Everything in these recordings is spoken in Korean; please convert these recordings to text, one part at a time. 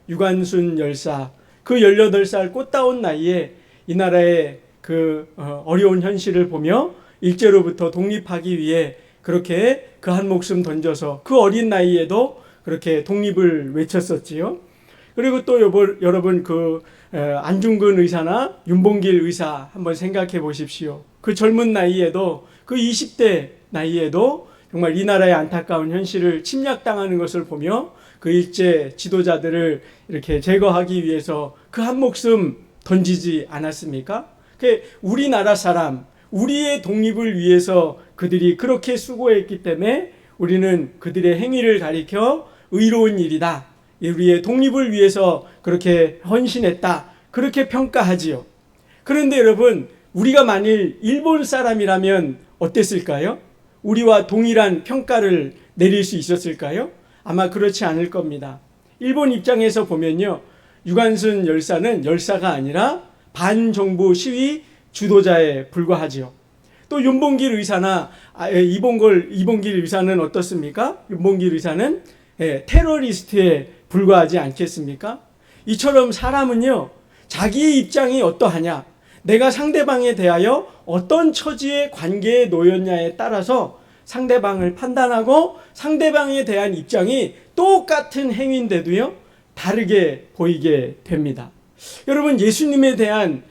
유관순 열사, 그 18살 꽃다운 나이에 이 나라의 그 어려운 현실을 보며 일제로부터 독립하기 위해 그렇게 그 한 목숨 던져서 그 어린 나이에도 그렇게 독립을 외쳤었지요. 그리고 또 여러분 그 안중근 의사나 윤봉길 의사 한번 생각해 보십시오. 그 젊은 나이에도 그 20대 나이에도 정말 이 나라의 안타까운 현실을 침략당하는 것을 보며 그 일제 지도자들을 이렇게 제거하기 위해서 그 한 목숨 던지지 않았습니까? 우리나라 사람, 우리의 독립을 위해서 그들이 그렇게 수고했기 때문에 우리는 그들의 행위를 가리켜 의로운 일이다, 우리의 독립을 위해서 그렇게 헌신했다, 그렇게 평가하지요. 그런데 여러분, 우리가 만일 일본 사람이라면 어땠을까요? 우리와 동일한 평가를 내릴 수 있었을까요? 아마 그렇지 않을 겁니다. 일본 입장에서 보면요, 유관순 열사는 열사가 아니라 반정부 시위 주도자에 불과하지요. 또 윤봉길 의사나 이봉길 의사는 어떻습니까? 윤봉길 의사는 테러리스트에 불과하지 않겠습니까? 이처럼 사람은요, 자기의 입장이 어떠하냐, 내가 상대방에 대하여 어떤 처지의 관계에 놓였냐에 따라서 상대방을 판단하고 상대방에 대한 입장이 똑같은 행위인데도요, 다르게 보이게 됩니다. 여러분, 예수님에 대한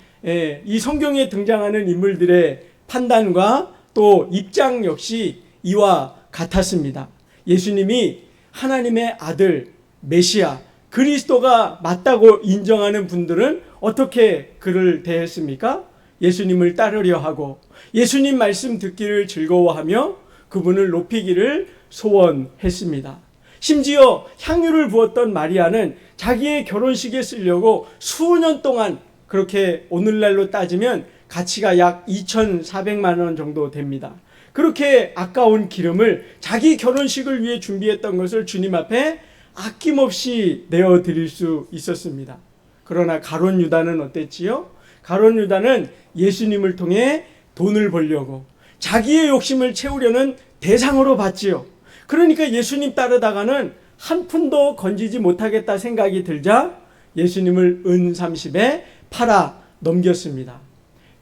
이 성경에 등장하는 인물들의 판단과 또 입장 역시 이와 같았습니다. 예수님이 하나님의 아들, 메시아, 그리스도가 맞다고 인정하는 분들은 어떻게 그를 대했습니까? 예수님을 따르려 하고 예수님 말씀 듣기를 즐거워하며 그분을 높이기를 소원했습니다. 심지어 향유를 부었던 마리아는 자기의 결혼식에 쓰려고 수년 동안, 그렇게 오늘날로 따지면 가치가 약 2,400만 원 정도 됩니다. 그렇게 아까운 기름을 자기 결혼식을 위해 준비했던 것을 주님 앞에 아낌없이 내어드릴 수 있었습니다. 그러나 가룟 유다는 어땠지요? 가룟 유다는 예수님을 통해 돈을 벌려고 자기의 욕심을 채우려는 대상으로 봤지요. 그러니까 예수님 따르다가는 한 푼도 건지지 못하겠다 생각이 들자 예수님을 은 30에 팔아 넘겼습니다.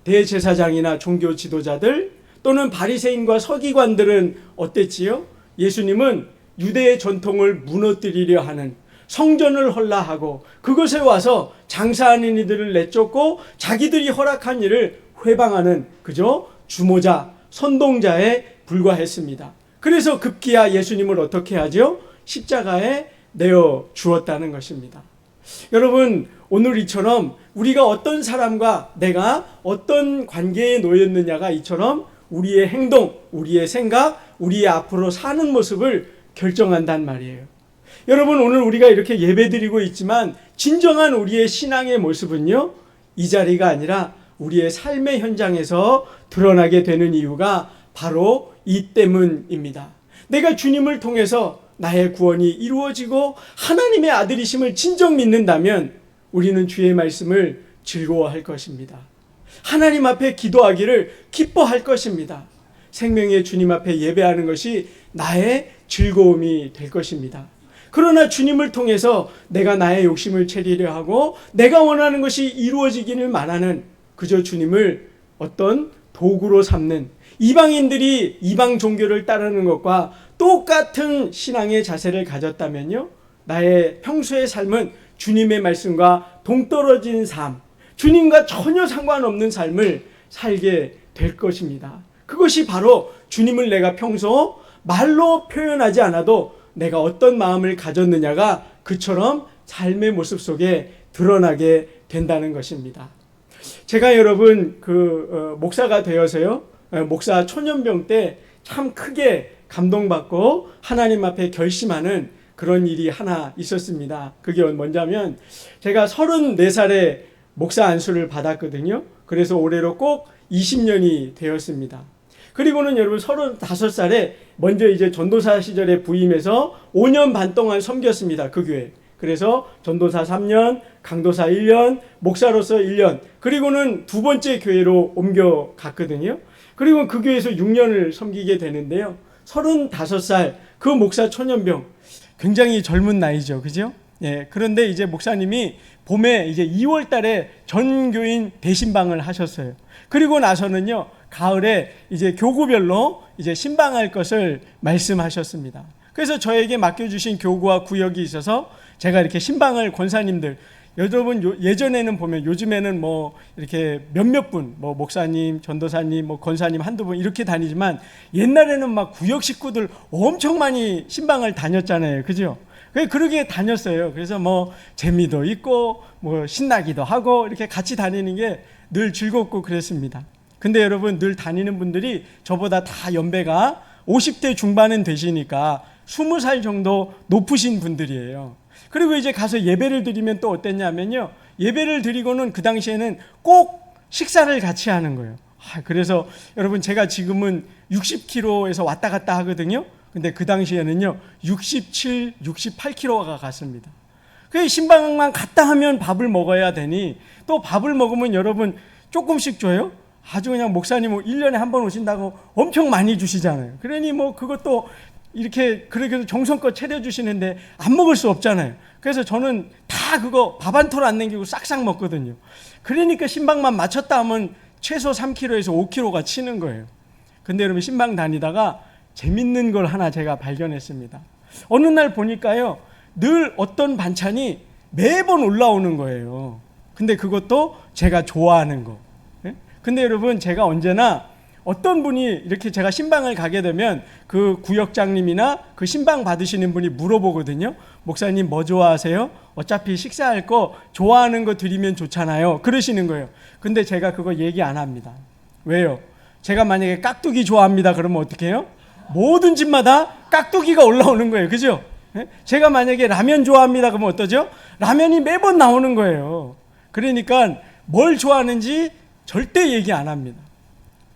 대제사장이나 종교 지도자들 또는 바리새인과 서기관들은 어땠지요? 예수님은 유대의 전통을 무너뜨리려 하는, 성전을 헐라하고 그것에 와서 장사하는 이들을 내쫓고 자기들이 허락한 일을 회방하는 그저 주모자, 선동자에 불과했습니다. 그래서 급기야 예수님을 어떻게 하죠? 십자가에 내어 주었다는 것입니다. 여러분, 오늘 이처럼 우리가 어떤 사람과 내가 어떤 관계에 놓였느냐가 이처럼 우리의 행동, 우리의 생각, 우리의 앞으로 사는 모습을 결정한단 말이에요. 여러분, 오늘 우리가 이렇게 예배드리고 있지만 진정한 우리의 신앙의 모습은요, 이 자리가 아니라 우리의 삶의 현장에서 드러나게 되는 이유가 바로 이 때문입니다. 내가 주님을 통해서 나의 구원이 이루어지고 하나님의 아들이심을 진정 믿는다면 우리는 주의 말씀을 즐거워할 것입니다. 하나님 앞에 기도하기를 기뻐할 것입니다. 생명의 주님 앞에 예배하는 것이 나의 즐거움이 될 것입니다. 그러나 주님을 통해서 내가 나의 욕심을 채리려 하고 내가 원하는 것이 이루어지기를 말하는 그저 주님을 어떤 도구로 삼는, 이방인들이 이방 종교를 따르는 것과 똑같은 신앙의 자세를 가졌다면요, 나의 평소의 삶은 주님의 말씀과 동떨어진 삶, 주님과 전혀 상관없는 삶을 살게 될 것입니다. 그것이 바로 주님을 내가 평소 말로 표현하지 않아도 내가 어떤 마음을 가졌느냐가 그처럼 삶의 모습 속에 드러나게 된다는 것입니다. 제가 여러분 목사가 되어서요, 목사 초년병 때 참 크게 감동받고 하나님 앞에 결심하는 그런 일이 하나 있었습니다. 그게 뭐냐면 제가 34살에 목사 안수를 받았거든요. 그래서 올해로 꼭 20년이 되었습니다. 그리고는 여러분 35살에 먼저 이제 전도사 시절에 부임해서 5년 반 동안 섬겼습니다. 그 교회. 그래서 전도사 3년, 강도사 1년, 목사로서 1년, 그리고는 두 번째 교회로 옮겨갔거든요. 그리고 그 교회에서 6년을 섬기게 되는데요. 35살 그 목사 초년병, 굉장히 젊은 나이죠. 그죠? 예, 그런데 이제 목사님이 봄에 이제 2월 달에 전교인 대신방을 하셨어요. 그리고 나서는요, 가을에 이제 교구별로 이제 신방할 것을 말씀하셨습니다. 그래서 저에게 맡겨주신 교구와 구역이 있어서 제가 이렇게 신방을 권사님들, 여러분 예전에는 보면 요즘에는 뭐 이렇게 몇몇 분, 뭐 목사님, 전도사님, 뭐 권사님 한두 분 이렇게 다니지만 옛날에는 막 구역 식구들 엄청 많이 신방을 다녔잖아요. 그죠? 그러게 다녔어요. 그래서 뭐 재미도 있고 뭐 신나기도 하고 이렇게 같이 다니는 게 늘 즐겁고 그랬습니다. 근데 여러분 늘 다니는 분들이 저보다 다 연배가 50대 중반은 되시니까 20살 정도 높으신 분들이에요. 그리고 이제 가서 예배를 드리면 또 어땠냐면요, 예배를 드리고는 그 당시에는 꼭 식사를 같이 하는 거예요. 그래서 여러분 제가 지금은 60kg에서 왔다 갔다 하거든요. 근데 그 당시에는요 67, 68kg가 갔습니다. 그 신방만 갔다 하면 밥을 먹어야 되니, 또 밥을 먹으면 여러분 조금씩 줘요. 아주 그냥 목사님 1년에 한 번 오신다고 엄청 많이 주시잖아요. 그러니 뭐 그것도 이렇게 그렇게 정성껏 차려주시는데 안 먹을 수 없잖아요. 그래서 저는 다 그거 밥 한 톨 안 남기고 싹싹 먹거든요. 그러니까 신방만 마쳤다 하면 최소 3kg에서 5kg가 치는 거예요. 근데 여러분 신방 다니다가 재밌는 걸 하나 제가 발견했습니다. 어느 날 보니까요, 늘 어떤 반찬이 매번 올라오는 거예요. 근데 그것도 제가 좋아하는 거. 근데 여러분 제가 언제나 어떤 분이 이렇게 제가 신방을 가게 되면 그 구역장님이나 그 신방 받으시는 분이 물어보거든요. 목사님 뭐 좋아하세요? 어차피 식사할 거 좋아하는 거 드리면 좋잖아요. 그러시는 거예요. 근데 제가 그거 얘기 안 합니다. 왜요? 제가 만약에 깍두기 좋아합니다 그러면 어떻게 해요? 모든 집마다 깍두기가 올라오는 거예요. 그죠? 제가 만약에 라면 좋아합니다 그러면 어떠죠? 라면이 매번 나오는 거예요. 그러니까 뭘 좋아하는지 절대 얘기 안 합니다.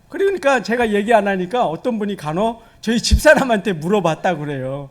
그러니까 제가 얘기 안 하니까 어떤 분이 간혹 저희 집사람한테 물어봤다 그래요.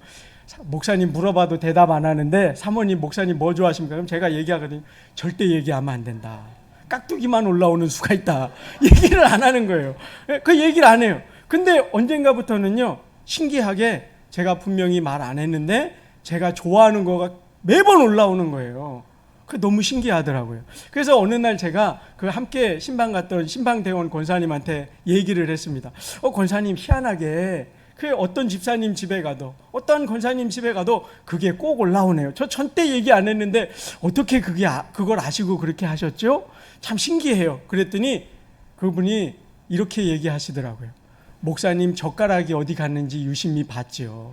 목사님 물어봐도 대답 안 하는데 사모님 목사님 뭐 좋아하십니까? 그럼 제가 얘기하거든요. 절대 얘기하면 안 된다. 깍두기만 올라오는 수가 있다. 얘기를 안 하는 거예요. 그 얘기를 안 해요. 근데 언젠가부터는요, 신기하게 제가 분명히 말 안 했는데 제가 좋아하는 거가 매번 올라오는 거예요. 그 너무 신기하더라고요. 그래서 어느 날 제가 그 함께 신방 갔던 신방대원 권사님한테 얘기를 했습니다. 권사님 희한하게 그 어떤 집사님 집에 가도 어떤 권사님 집에 가도 그게 꼭 올라오네요. 저 전때 얘기 안 했는데 어떻게 그걸 아시고 그렇게 하셨죠? 참 신기해요. 그랬더니 그분이 이렇게 얘기하시더라고요. 목사님 젓가락이 어디 갔는지 유심히 봤죠.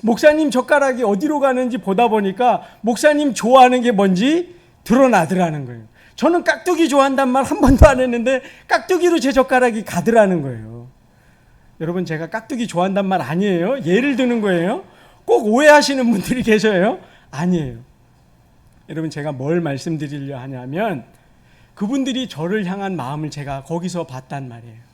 목사님 젓가락이 어디로 가는지 보다 보니까 목사님 좋아하는 게 뭔지 드러나더라는 거예요. 저는 깍두기 좋아한단 말 한 번도 안 했는데 깍두기로 제 젓가락이 가더라는 거예요. 여러분 제가 깍두기 좋아한단 말 아니에요. 예를 드는 거예요. 꼭 오해하시는 분들이 계셔요. 아니에요. 여러분 제가 뭘 말씀드리려 하냐면 그분들이 저를 향한 마음을 제가 거기서 봤단 말이에요.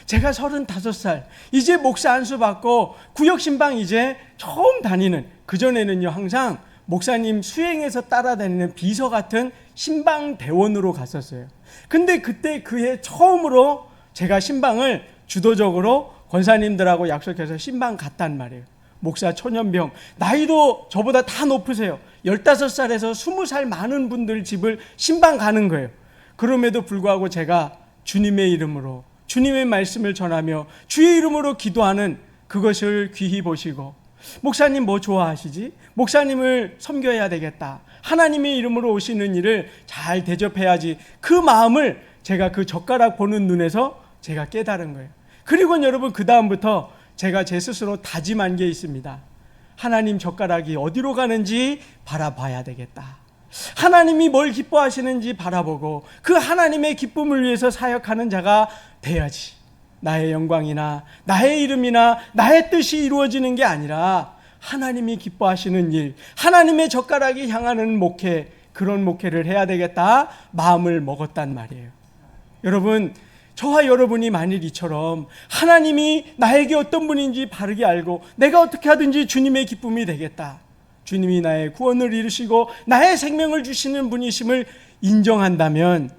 제가 35살 이제 목사 안수 받고 구역신방 이제 처음 다니는, 그전에는요 항상 목사님 수행해서 따라다니는 비서 같은 신방대원으로 갔었어요. 근데 그때 그해 처음으로 제가 신방을 주도적으로 권사님들하고 약속해서 신방 갔단 말이에요. 목사 초년병, 나이도 저보다 다 높으세요. 15살에서 20살 많은 분들 집을 신방 가는 거예요. 그럼에도 불구하고 제가 주님의 이름으로 주님의 말씀을 전하며 주의 이름으로 기도하는 그것을 귀히 보시고, 목사님 뭐 좋아하시지? 목사님을 섬겨야 되겠다. 하나님의 이름으로 오시는 일을 잘 대접해야지. 그 마음을 제가 그 젓가락 보는 눈에서 제가 깨달은 거예요. 그리고 여러분 그 다음부터 제가 제 스스로 다짐한 게 있습니다. 하나님 젓가락이 어디로 가는지 바라봐야 되겠다. 하나님이 뭘 기뻐하시는지 바라보고 그 하나님의 기쁨을 위해서 사역하는 자가 돼야지. 나의 영광이나 나의 이름이나 나의 뜻이 이루어지는 게 아니라 하나님이 기뻐하시는 일, 하나님의 젓가락이 향하는 목회, 그런 목회를 해야 되겠다 마음을 먹었단 말이에요. 여러분 저와 여러분이 만일 이처럼 하나님이 나에게 어떤 분인지 바르게 알고 내가 어떻게 하든지 주님의 기쁨이 되겠다, 주님이 나의 구원을 이루시고 나의 생명을 주시는 분이심을 인정한다면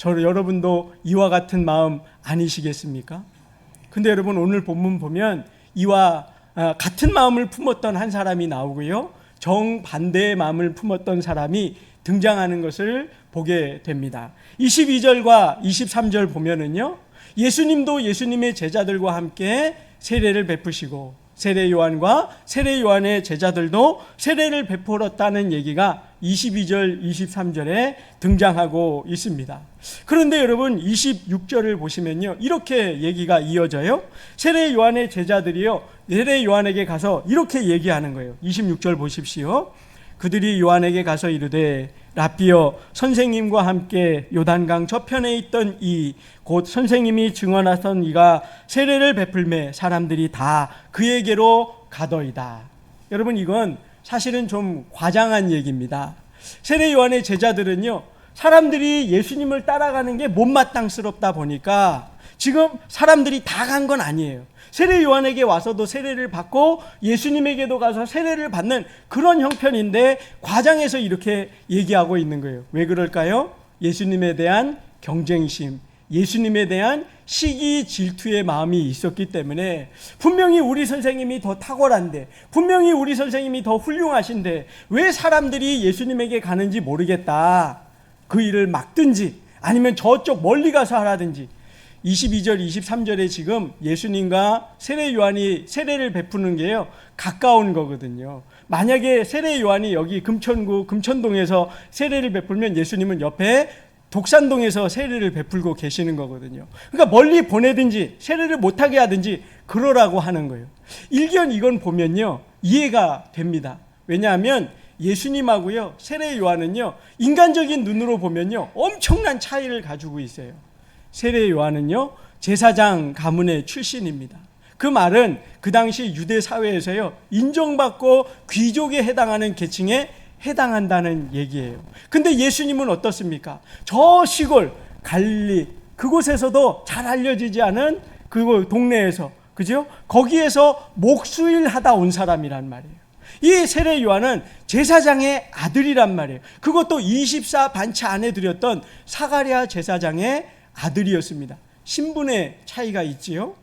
여러분도 이와 같은 마음 아니시겠습니까? 근데 여러분 오늘 본문 보면 이와 같은 마음을 품었던 한 사람이 나오고요, 정반대의 마음을 품었던 사람이 등장하는 것을 보게 됩니다. 22절과 23절 보면은요, 예수님도 예수님의 제자들과 함께 세례를 베푸시고 세례 요한과 세례 요한의 제자들도 세례를 베풀었다는 얘기가 22절, 23절에 등장하고 있습니다. 그런데 여러분 26절을 보시면요, 이렇게 얘기가 이어져요. 세례 요한의 제자들이요, 세례 요한에게 가서 이렇게 얘기하는 거예요. 26절 보십시오. 그들이 요한에게 가서 이르되 라삐여, 선생님과 함께 요단강 저편에 있던 이 곧 선생님이 증언하던 이가 세례를 베풀매 사람들이 다 그에게로 가더이다. 여러분, 이건 사실은 좀 과장한 얘기입니다. 세례 요한의 제자들은요, 사람들이 예수님을 따라가는 게 못마땅스럽다 보니까 지금 사람들이 다 간 건 아니에요. 세례 요한에게 와서도 세례를 받고 예수님에게도 가서 세례를 받는 그런 형편인데 과장해서 이렇게 얘기하고 있는 거예요. 왜 그럴까요? 예수님에 대한 경쟁심, 예수님에 대한 시기 질투의 마음이 있었기 때문에, 분명히 우리 선생님이 더 탁월한데, 분명히 우리 선생님이 더 훌륭하신데 왜 사람들이 예수님에게 가는지 모르겠다, 그 일을 막든지 아니면 저쪽 멀리 가서 하라든지. 22절, 23절에 지금 예수님과 세례 요한이 세례를 베푸는 게요, 가까운 거거든요. 만약에 세례 요한이 여기 금천구 금천동에서 세례를 베풀면 예수님은 옆에 독산동에서 세례를 베풀고 계시는 거거든요. 그러니까 멀리 보내든지 세례를 못하게 하든지 그러라고 하는 거예요. 일견 이건 보면요, 이해가 됩니다. 왜냐하면 예수님하고요, 세례 요한은요, 인간적인 눈으로 보면요, 엄청난 차이를 가지고 있어요. 세례 요한은요, 제사장 가문의 출신입니다. 그 말은 그 당시 유대 사회에서요, 인정받고 귀족에 해당하는 계층에 해당한다는 얘기예요. 근데 예수님은 어떻습니까? 저 시골 갈릴리 그곳에서도 잘 알려지지 않은 그 동네에서, 그죠? 거기에서 목수일 하다 온 사람이란 말이에요. 이 세례 요한은 제사장의 아들이란 말이에요. 그것도 24 반차 안에 들였던 사가랴 제사장의 아들이었습니다. 신분의 차이가 있지요.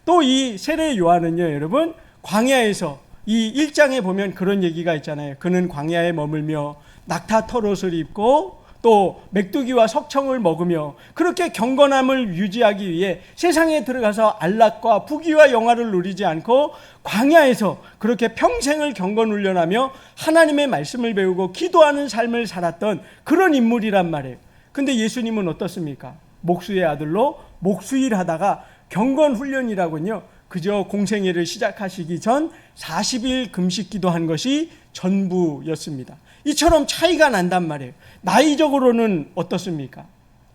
또 이 세례 요한은요, 여러분, 광야에서 이 1장에 보면 그런 얘기가 있잖아요. 그는 광야에 머물며 낙타 털옷을 입고 또 맥두기와 석청을 먹으며 그렇게 경건함을 유지하기 위해 세상에 들어가서 안락과 부귀와 영화를 누리지 않고 광야에서 그렇게 평생을 경건 훈련하며 하나님의 말씀을 배우고 기도하는 삶을 살았던 그런 인물이란 말이에요. 근데 예수님은 어떻습니까? 목수의 아들로 목수일 하다가 경건 훈련이라군요, 그저 공생애를 시작하시기 전 40일 금식 기도한 것이 전부였습니다. 이처럼 차이가 난단 말이에요. 나이적으로는 어떻습니까?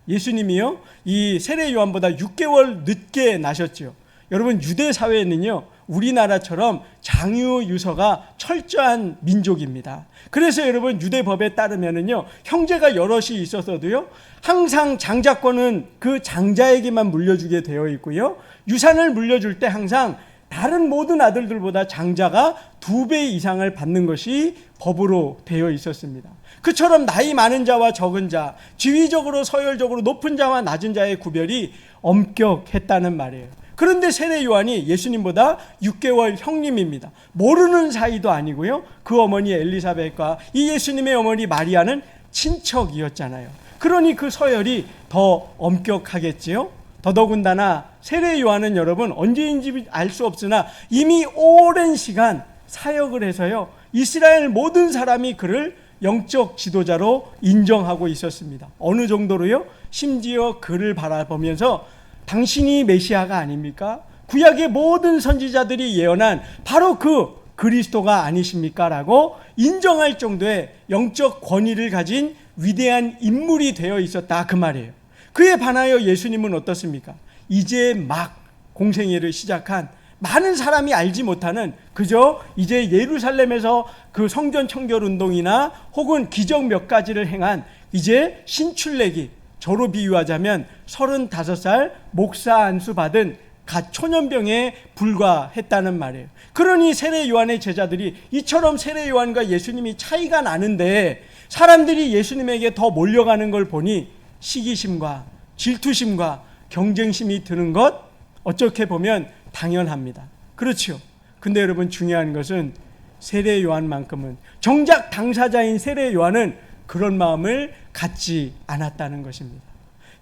예수님이요, 이 세례 요한보다 6개월 늦게 나셨죠. 여러분, 유대 사회는요, 우리나라처럼 장유 유서가 철저한 민족입니다. 그래서 여러분, 유대법에 따르면은요, 형제가 여럿이 있어서도요, 항상 장자권은 그 장자에게만 물려주게 되어 있고요, 유산을 물려줄 때 항상 다른 모든 아들들보다 장자가 2배 이상을 받는 것이 법으로 되어 있었습니다. 그처럼 나이 많은 자와 적은 자, 지위적으로 서열적으로 높은 자와 낮은 자의 구별이 엄격했다는 말이에요. 그런데 세례 요한이 예수님보다 6개월 형님입니다. 모르는 사이도 아니고요, 그 어머니 엘리사벳과 이 예수님의 어머니 마리아는 친척이었잖아요. 그러니 그 서열이 더 엄격하겠지요. 더더군다나 세례 요한은 여러분, 언제인지 알 수 없으나 이미 오랜 시간 사역을 해서요, 이스라엘 모든 사람이 그를 영적 지도자로 인정하고 있었습니다. 어느 정도로요? 심지어 그를 바라보면서 당신이 메시아가 아닙니까? 구약의 모든 선지자들이 예언한 바로 그 그리스도가 아니십니까? 라고 인정할 정도의 영적 권위를 가진 위대한 인물이 되어 있었다, 그 말이에요. 그에 반하여 예수님은 어떻습니까? 이제 막 공생애를 시작한, 많은 사람이 알지 못하는, 그저 이제 예루살렘에서 그 성전 청결 운동이나 혹은 기적 몇 가지를 행한 이제 신출내기, 저로 비유하자면 35살 목사 안수 받은 갓 초년병에 불과했다는 말이에요. 그러니 세례 요한의 제자들이 이처럼 세례 요한과 예수님이 차이가 나는데 사람들이 예수님에게 더 몰려가는 걸 보니 시기심과 질투심과 경쟁심이 드는 것, 어떻게 보면 당연합니다. 그렇죠. 근데 여러분, 중요한 것은 세례 요한만큼은, 정작 당사자인 세례 요한은 그런 마음을 갖지 않았다는 것입니다.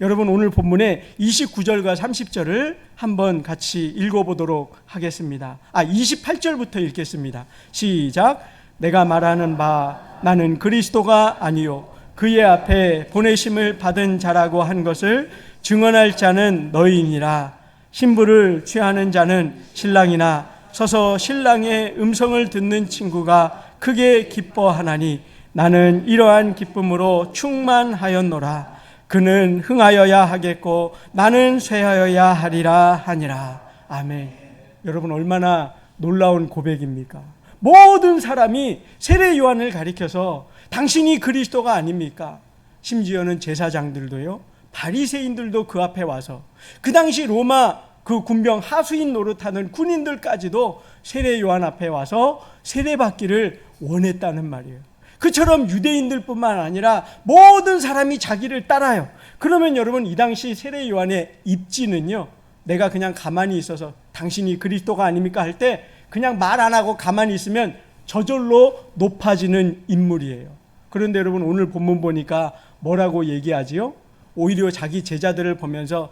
여러분, 오늘 본문의 29절과 30절을 한번 같이 읽어보도록 하겠습니다. 28절부터 읽겠습니다. 시작. 내가 말하는 바 나는 그리스도가 아니요 그의 앞에 보내심을 받은 자라고 한 것을 증언할 자는 너희니라. 신부를 취하는 자는 신랑이나 서서 신랑의 음성을 듣는 친구가 크게 기뻐하나니 나는 이러한 기쁨으로 충만하였노라. 그는 흥하여야 하겠고 나는 쇠하여야 하리라 하니라. 아멘. 여러분, 얼마나 놀라운 고백입니까? 모든 사람이 세례 요한을 가리켜서 당신이 그리스도가 아닙니까? 심지어는 제사장들도요, 바리새인들도 그 앞에 와서, 그 당시 로마 그 군병 하수인 노릇하는 군인들까지도 세례 요한 앞에 와서 세례받기를 원했다는 말이에요. 그처럼 유대인들뿐만 아니라 모든 사람이 자기를 따라요. 그러면 여러분, 이 당시 세례 요한의 입지는요, 내가 그냥 가만히 있어서 당신이 그리스도가 아닙니까 할 때 그냥 말 안 하고 가만히 있으면 저절로 높아지는 인물이에요. 그런데 여러분, 오늘 본문 보니까 뭐라고 얘기하지요? 오히려 자기 제자들을 보면서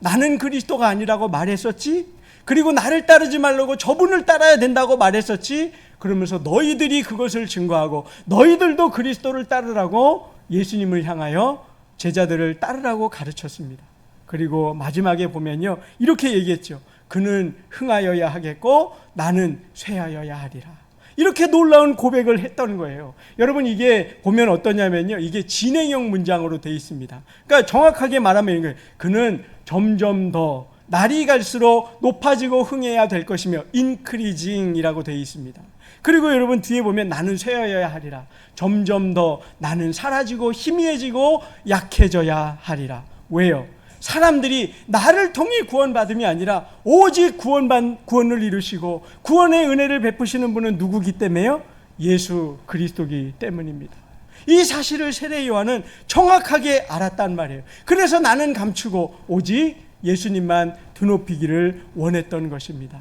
나는 그리스도가 아니라고 말했었지? 그리고 나를 따르지 말라고 저분을 따라야 된다고 말했었지? 그러면서 너희들이 그것을 증거하고 너희들도 그리스도를 따르라고 예수님을 향하여 제자들을 따르라고 가르쳤습니다. 그리고 마지막에 보면요, 이렇게 얘기했죠. 그는 흥하여야 하겠고 나는 쇠하여야 하리라. 이렇게 놀라운 고백을 했던 거예요. 여러분, 이게 보면 어떠냐면요, 이게 진행형 문장으로 되어 있습니다. 그러니까 정확하게 말하면 이거예요. 그는 점점 더 날이 갈수록 높아지고 흥해야 될 것이며 increasing이라고 되어 있습니다. 그리고 여러분, 뒤에 보면 나는 쇠하여야 하리라. 점점 더 나는 사라지고 희미해지고 약해져야 하리라. 왜요? 사람들이 나를 통해 구원받음이 아니라 오직 구원을 이루시고 구원의 은혜를 베푸시는 분은 누구기 때문에요? 예수 그리스도기 때문입니다. 이 사실을 세례 요한은 정확하게 알았단 말이에요. 그래서 나는 감추고 오직 예수님만 드높이기를 원했던 것입니다.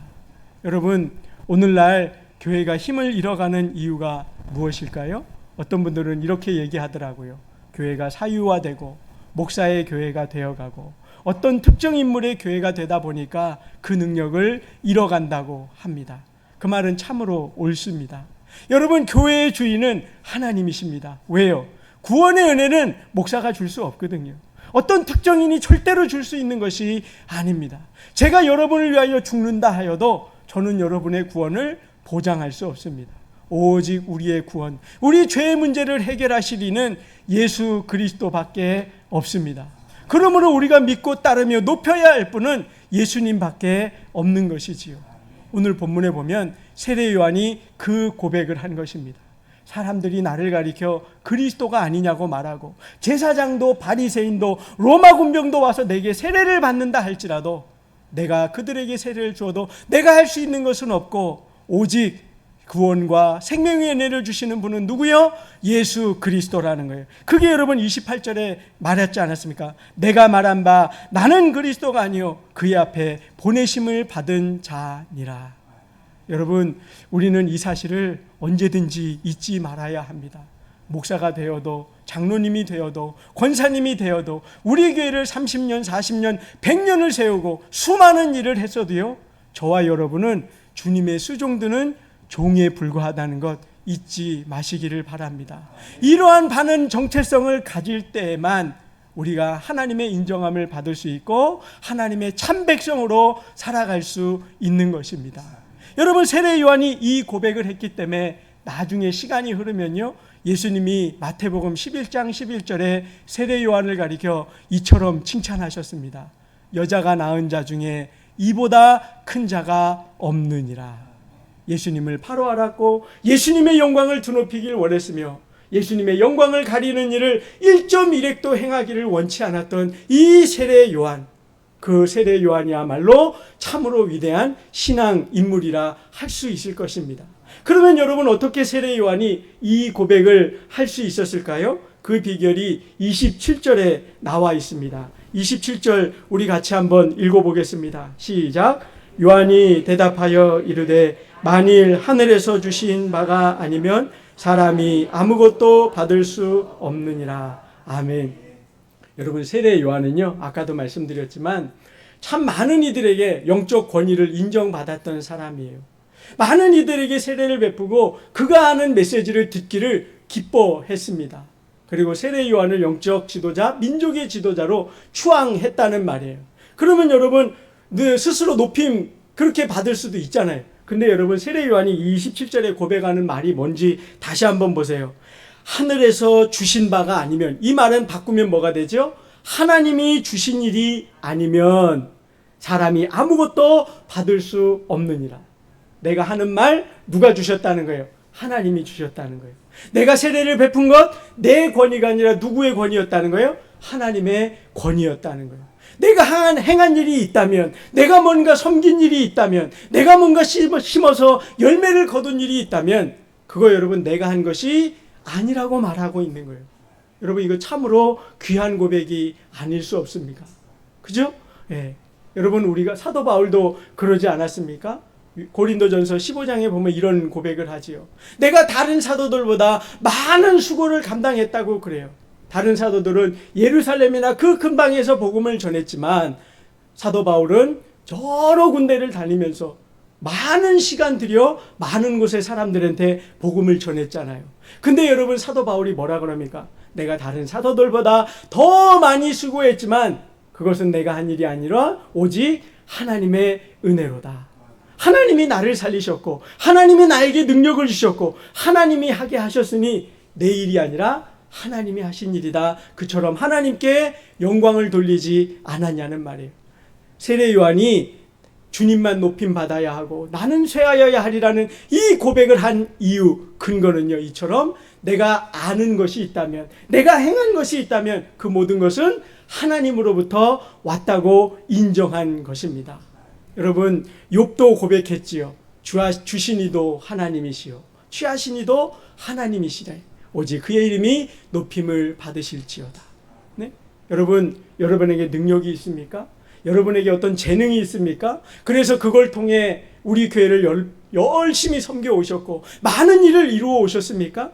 여러분, 오늘날 교회가 힘을 잃어가는 이유가 무엇일까요? 어떤 분들은 이렇게 얘기하더라고요. 교회가 사유화되고 목사의 교회가 되어가고 어떤 특정 인물의 교회가 되다 보니까 그 능력을 잃어간다고 합니다. 그 말은 참으로 옳습니다. 여러분, 교회의 주인은 하나님이십니다. 왜요? 구원의 은혜는 목사가 줄 수 없거든요. 어떤 특정인이 절대로 줄 수 있는 것이 아닙니다. 제가 여러분을 위하여 죽는다 하여도 저는 여러분의 구원을 보장할 수 없습니다. 오직 우리의 구원, 우리 죄의 문제를 해결하실 이는 예수 그리스도밖에 없습니다. 그러므로 우리가 믿고 따르며 높여야 할 분은 예수님밖에 없는 것이지요. 오늘 본문에 보면 세례 요한이 그 고백을 한 것입니다. 사람들이 나를 가리켜 그리스도가 아니냐고 말하고 제사장도 바리새인도 로마 군병도 와서 내게 세례를 받는다 할지라도 내가 그들에게 세례를 주어도 내가 할 수 있는 것은 없고 오직 구원과 생명의 은혜를 주시는 분은 누구요? 예수 그리스도라는 거예요. 그게 여러분 28절에 말했지 않았습니까? 내가 말한 바 나는 그리스도가 아니요 그의 앞에 보내심을 받은 자니라. 여러분, 우리는 이 사실을 언제든지 잊지 말아야 합니다. 목사가 되어도 장로님이 되어도 권사님이 되어도 우리 교회를 30년, 40년, 100년을 세우고 수많은 일을 했어도요, 저와 여러분은 주님의 수종드는 종에 불과하다는 것 잊지 마시기를 바랍니다. 이러한 바른 정체성을 가질 때에만 우리가 하나님의 인정함을 받을 수 있고 하나님의 참 백성으로 살아갈 수 있는 것입니다. 여러분, 세례 요한이 이 고백을 했기 때문에 나중에 시간이 흐르면요, 예수님이 마태복음 11장 11절에 세례 요한을 가리켜 이처럼 칭찬하셨습니다. 여자가 낳은 자 중에 이보다 큰 자가 없느니라. 예수님을 바로 알았고 예수님의 영광을 드높이길 원했으며 예수님의 영광을 가리는 일을 1.1획도 행하기를 원치 않았던 이 세례 요한, 그 세례 요한이야말로 참으로 위대한 신앙 인물이라 할 수 있을 것입니다. 그러면 여러분, 어떻게 세례 요한이 이 고백을 할 수 있었을까요? 그 비결이 27절에 나와 있습니다. 27절 우리 같이 한번 읽어보겠습니다. 시작. 요한이 대답하여 이르되 만일 하늘에서 주신 바가 아니면 사람이 아무것도 받을 수 없느니라. 아멘. 여러분, 세례 요한은요, 아까도 말씀드렸지만 참 많은 이들에게 영적 권위를 인정받았던 사람이에요. 많은 이들에게 세례를 베푸고 그가 하는 메시지를 듣기를 기뻐했습니다. 그리고 세례 요한을 영적 지도자, 민족의 지도자로 추앙했다는 말이에요. 그러면 여러분, 스스로 높임 그렇게 받을 수도 있잖아요. 근데 여러분, 세례 요한이 27절에 고백하는 말이 뭔지 다시 한번 보세요. 하늘에서 주신 바가 아니면, 이 말은 바꾸면 뭐가 되죠? 하나님이 주신 일이 아니면 사람이 아무것도 받을 수 없느니라. 내가 하는 말 누가 주셨다는 거예요? 하나님이 주셨다는 거예요. 내가 세례를 베푼 것 내 권위가 아니라 누구의 권위였다는 거예요? 하나님의 권위였다는 거예요. 내가 행한 일이 있다면, 내가 뭔가 섬긴 일이 있다면, 내가 뭔가 심어서 열매를 거둔 일이 있다면 그거 여러분 내가 한 것이 아니라고 말하고 있는 거예요. 여러분, 이거 참으로 귀한 고백이 아닐 수 없습니까? 그죠? 예. 여러분, 우리가 사도 바울도 그러지 않았습니까? 고린도전서 15장에 보면 이런 고백을 하지요. 내가 다른 사도들보다 많은 수고를 감당했다고 그래요. 다른 사도들은 예루살렘이나 그 근방에서 복음을 전했지만 사도 바울은 여러 군데를 다니면서 많은 시간 들여 많은 곳의 사람들한테 복음을 전했잖아요. 근데 여러분, 사도 바울이 뭐라 그럽니까? 내가 다른 사도들보다 더 많이 수고했지만 그것은 내가 한 일이 아니라 오직 하나님의 은혜로다. 하나님이 나를 살리셨고 하나님이 나에게 능력을 주셨고 하나님이 하게 하셨으니 내 일이 아니라 하나님이 하신 일이다. 그처럼 하나님께 영광을 돌리지 않았냐는 말이에요. 세례 요한이 주님만 높임 받아야 하고 나는 쇠하여야 하리라는 이 고백을 한 이유, 근거는요, 이처럼 내가 아는 것이 있다면, 내가 행한 것이 있다면 그 모든 것은 하나님으로부터 왔다고 인정한 것입니다. 여러분, 욥도 고백했지요. 주신 이도 하나님이시요 취하신 이도 하나님이시라. 오직 그의 이름이 높임을 받으실지어다. 네? 여러분, 여러분에게 능력이 있습니까? 여러분에게 어떤 재능이 있습니까? 그래서 그걸 통해 우리 교회를 열심히 섬겨 오셨고 많은 일을 이루어 오셨습니까?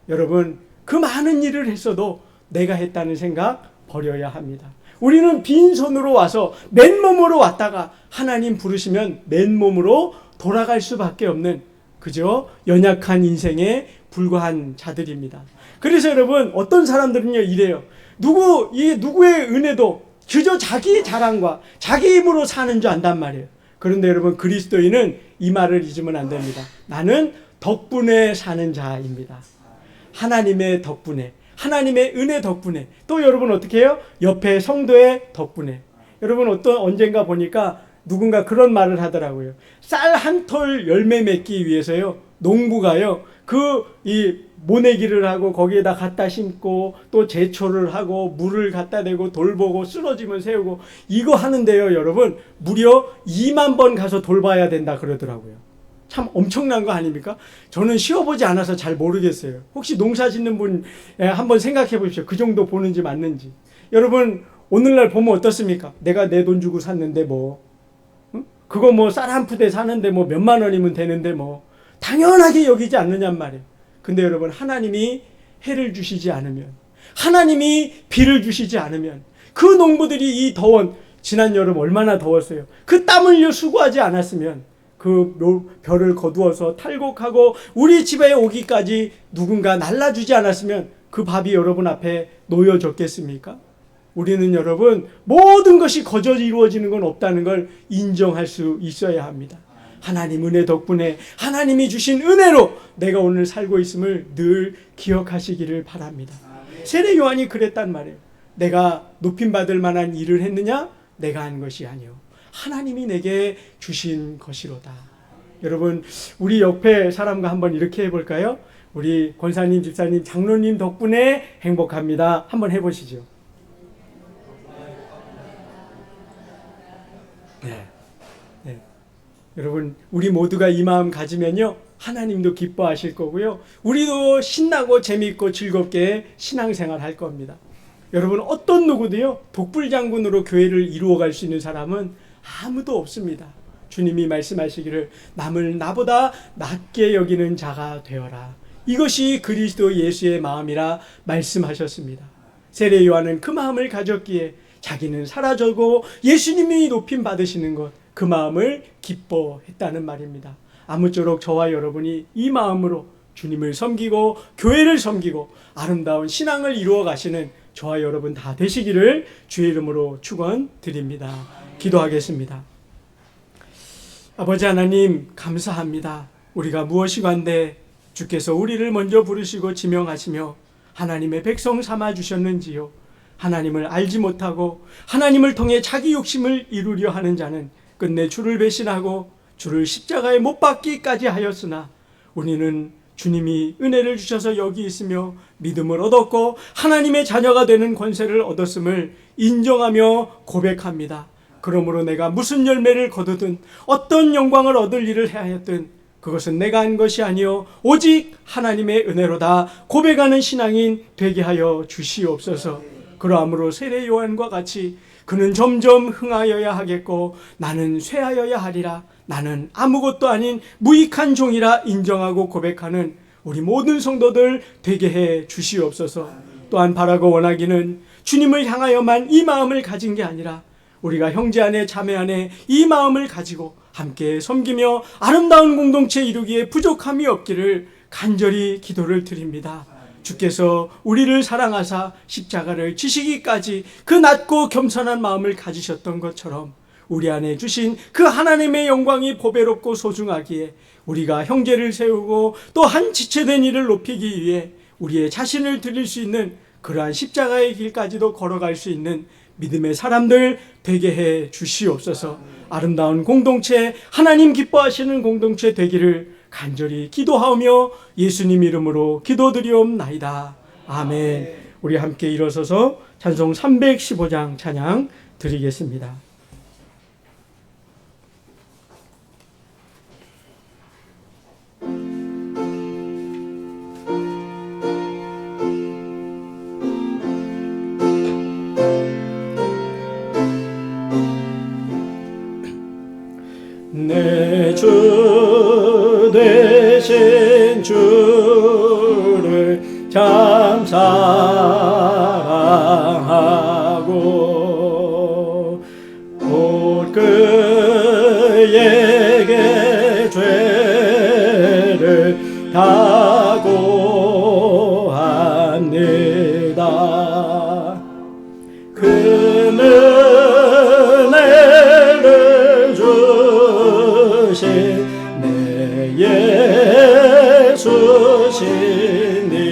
여러분, 그 많은 일을 했어도 내가 했다는 생각 버려야 합니다. 우리는 빈손으로 와서 맨몸으로 왔다가 하나님 부르시면 맨몸으로 돌아갈 수밖에 없는, 그저 연약한 인생에 불과한 자들입니다. 그래서 여러분, 어떤 사람들은요 이래요. 누구의 은혜도 그저 자기 자랑과 자기 힘으로 사는 줄 안단 말이에요. 그런데 여러분, 그리스도인은 이 말을 잊으면 안 됩니다. 나는 덕분에 사는 자입니다. 하나님의 덕분에, 하나님의 은혜 덕분에, 또 여러분 어떻게 해요? 옆에 성도의 덕분에. 여러분, 언젠가 보니까 누군가 그런 말을 하더라고요. 쌀 한 톨 열매 맺기 위해서요, 농부가요, 이 모내기를 하고 거기에다 갖다 심고 또 제초를 하고 물을 갖다 대고 돌보고 쓰러지면 세우고 이거 하는데요, 여러분, 무려 2만 번 가서 돌봐야 된다 그러더라고요. 참 엄청난 거 아닙니까? 저는 쉬어보지 않아서 잘 모르겠어요. 혹시 농사 짓는 분 한번 생각해 보십시오. 그 정도 보는지 맞는지. 여러분, 오늘날 보면 어떻습니까? 내가 내 돈 주고 샀는데 그거 쌀 한 푸대 사는데 몇만 원이면 되는데 당연하게 여기지 않느냔 말이에요. 근데 여러분, 하나님이 해를 주시지 않으면, 하나님이 비를 주시지 않으면, 그 농부들이 이 더운 지난 여름 얼마나 더웠어요. 그 땀 흘려 수고하지 않았으면, 그 벼를 거두어서 탈곡하고 우리 집에 오기까지 누군가 날라주지 않았으면 그 밥이 여러분 앞에 놓여졌겠습니까? 우리는 여러분, 모든 것이 거저 이루어지는 건 없다는 걸 인정할 수 있어야 합니다. 하나님 은혜 덕분에, 하나님이 주신 은혜로 내가 오늘 살고 있음을 늘 기억하시기를 바랍니다. 세례 요한이 그랬단 말이에요. 내가 높임받을 만한 일을 했느냐? 내가 한 것이 아니요, 하나님이 내게 주신 것이로다. 여러분, 우리 옆에 사람과 한번 이렇게 해볼까요? 우리 권사님, 집사님, 장로님 덕분에 행복합니다. 한번 해보시죠. 네. 여러분, 우리 모두가 이 마음 가지면요, 하나님도 기뻐하실 거고요, 우리도 신나고 재미있고 즐겁게 신앙생활 할 겁니다. 여러분, 어떤 누구도요 독불장군으로 교회를 이루어갈 수 있는 사람은 아무도 없습니다. 주님이 말씀하시기를 남을 나보다 낮게 여기는 자가 되어라. 이것이 그리스도 예수의 마음이라 말씀하셨습니다. 세례 요한은 그 마음을 가졌기에 자기는 사라져고 예수님이 높임 받으시는 것, 그 마음을 기뻐했다는 말입니다. 아무쪼록 저와 여러분이 이 마음으로 주님을 섬기고 교회를 섬기고 아름다운 신앙을 이루어 가시는 저와 여러분 다 되시기를 주의 이름으로 축원드립니다. 기도하겠습니다. 아버지 하나님, 감사합니다. 우리가 무엇이간데 주께서 우리를 먼저 부르시고 지명하시며 하나님의 백성 삼아 주셨는지요. 하나님을 알지 못하고 하나님을 통해 자기 욕심을 이루려 하는 자는 끝내 주를 배신하고 주를 십자가에 못 박기까지 하였으나 우리는 주님이 은혜를 주셔서 여기 있으며 믿음을 얻었고 하나님의 자녀가 되는 권세를 얻었음을 인정하며 고백합니다. 그러므로 내가 무슨 열매를 거두든 어떤 영광을 얻을 일을 해야 했든 그것은 내가 한 것이 아니요 오직 하나님의 은혜로다 고백하는 신앙인 되게 하여 주시옵소서. 그러함으로 세례 요한과 같이 그는 점점 흥하여야 하겠고 나는 쇠하여야 하리라. 나는 아무것도 아닌 무익한 종이라 인정하고 고백하는 우리 모든 성도들 되게 해 주시옵소서. 또한 바라고 원하기는 주님을 향하여만 이 마음을 가진 게 아니라 우리가 형제 안에 자매 안에 이 마음을 가지고 함께 섬기며 아름다운 공동체 이루기에 부족함이 없기를 간절히 기도를 드립니다. 주께서 우리를 사랑하사 십자가를 지시기까지 그 낮고 겸손한 마음을 가지셨던 것처럼 우리 안에 주신 그 하나님의 영광이 보배롭고 소중하기에 우리가 형제를 세우고 또 한 지체된 이를 높이기 위해 우리의 자신을 드릴 수 있는 그러한 십자가의 길까지도 걸어갈 수 있는 믿음의 사람들 되게 해 주시옵소서. 아름다운 공동체, 하나님 기뻐하시는 공동체 되기를 간절히 기도하며 예수님 이름으로 기도드리옵나이다. 아멘. 우리 함께 일어서서 찬송 315장 찬양 드리겠습니다. 내 주 되신 주를 참 사랑하고 곧 그에게 죄를 다 고합니다. 그 은혜를 주신 내 예수시니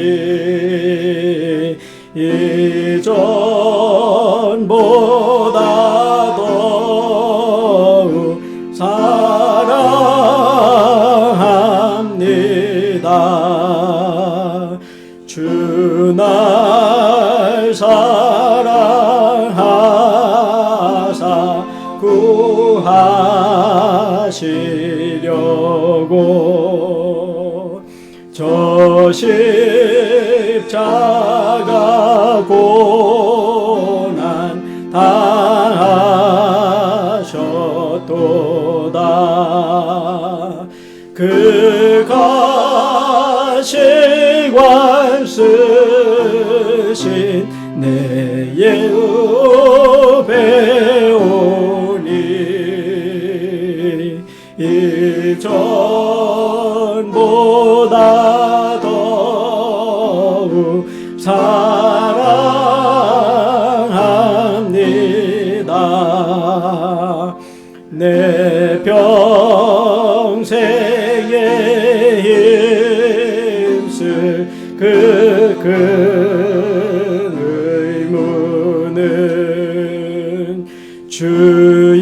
이전보다 더욱 사랑합니다. 주 날 사랑하사 구하시려고 저 십자가 고난 당하셨도다. 그 가시관 쓰신 내 예우 배우니 이전보다 더욱 사랑합니다. 내 평생에 힘쓸 그 의무는 주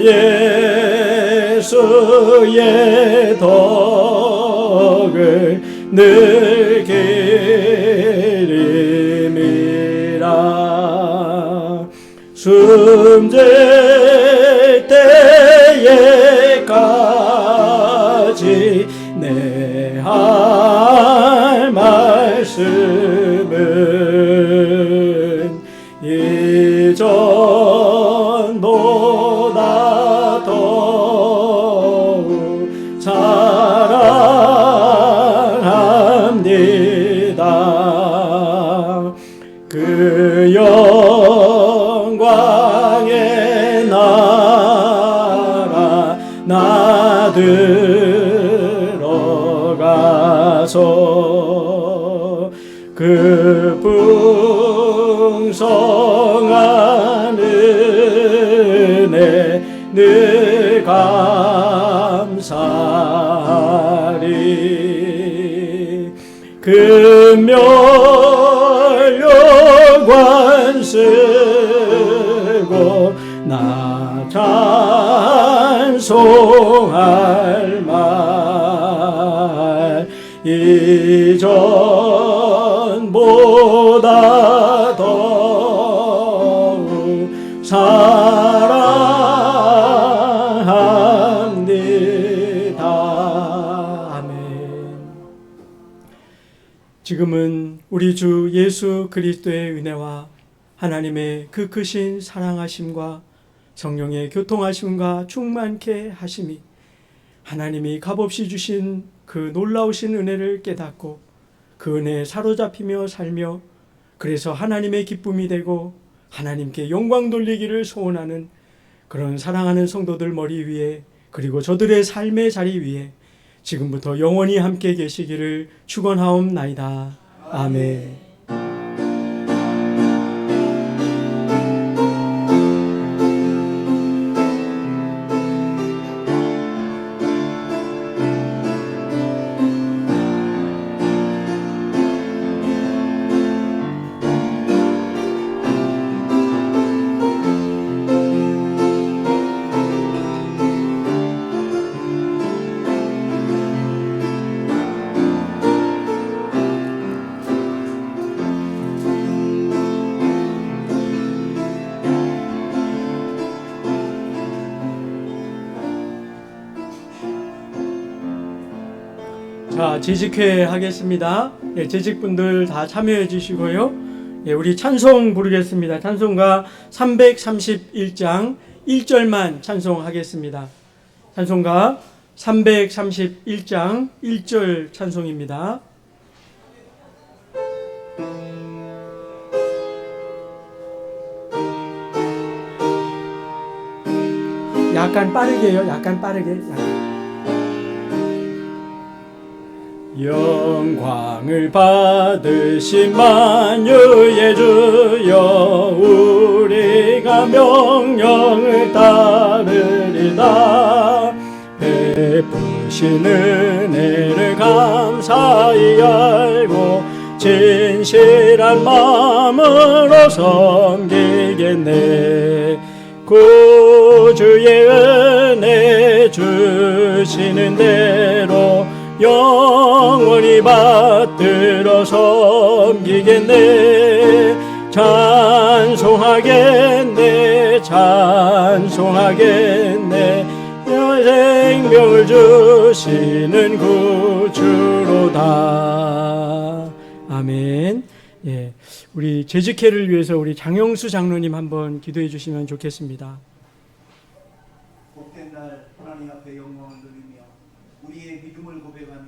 예수의 덕을 늘 기림이라. 숨질 때에까지 내 할 말씀은 이전보다 더 그 영광의 나라 나 들어가서 그 풍성한 은혜 늘 감사하리. 금멸요관 쓰고 나 찬송할 말 이전보다 더욱 사랑합니다. 아멘. 지금은 우리 주 예수 그리스도의 은혜와 하나님의 그 크신 사랑하심과 성령의 교통하심과 충만케 하심이 하나님이 값없이 주신 그 놀라우신 은혜를 깨닫고 그 은혜에 사로잡히며 살며 그래서 하나님의 기쁨이 되고 하나님께 영광 돌리기를 소원하는 그런 사랑하는 성도들 머리 위에 그리고 저들의 삶의 자리 위에 지금부터 영원히 함께 계시기를 축원하옵나이다. 아멘. 자, 재직회 하겠습니다. 예, 재직분들 다 참여해 주시고요. 예, 우리 찬송 부르겠습니다. 찬송가 331장 1절만 찬송하겠습니다. 찬송가 331장 1절 찬송입니다. 약간 빠르게요. 약간 빠르게. 영광을 받으신 만유의 주여 우리가 명령을 따르리다. 베푸신 은혜를 감사히 알고 진실한 마음으로 섬기겠네. 구주의 은혜 주시는 대로 영원히 받들어 섬기겠네. 찬송하겠네. 찬송하겠네. 생명을 주시는 구주로다. 아멘. 예, 우리 재직회를 위해서 우리 장영수 장로님 한번 기도해 주시면 좋겠습니다. 복된 날 하나님 앞에 영광을 돌리며 우리의 믿음을 고백하며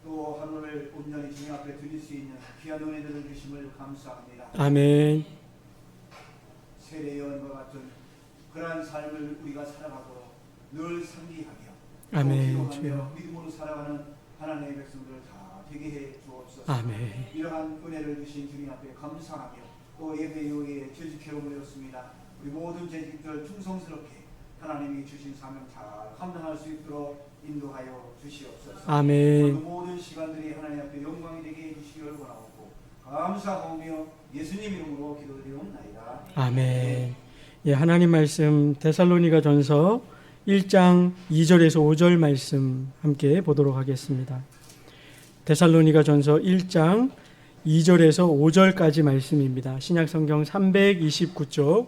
또 하루를 온전히 주님 앞에 드릴 수 있는 귀한 은혜들을 주심을 감사합니다. 아멘. 세례 요한과 같은 그러한 삶을 우리가 살아가도록 늘 상기하며 아멘. 주여. 믿음으로 살아가는 하나님의 백성들을 다 되게 해 주옵소서. 아멘. 이러한 은혜를 주신 주님 앞에 감사하며 또 예배 이후에 재직회로 모였습니다. 우리 모든 재직들 충성스럽게 하나님이 주신 사명 잘 감당할 수 있도록 인도하여 주시옵소서. 아멘. 모든 시간들이 하나님 앞에 영광이 되게 해주시기를 원하옵고 감사하며 예수님 이름으로 기도드리옵나이다. 아멘. 예, 하나님 말씀 데살로니가 전서 1장 2절에서 5절 말씀 함께 보도록 하겠습니다. 데살로니가 전서 1장 2절에서 5절까지 말씀입니다. 신약성경 329쪽,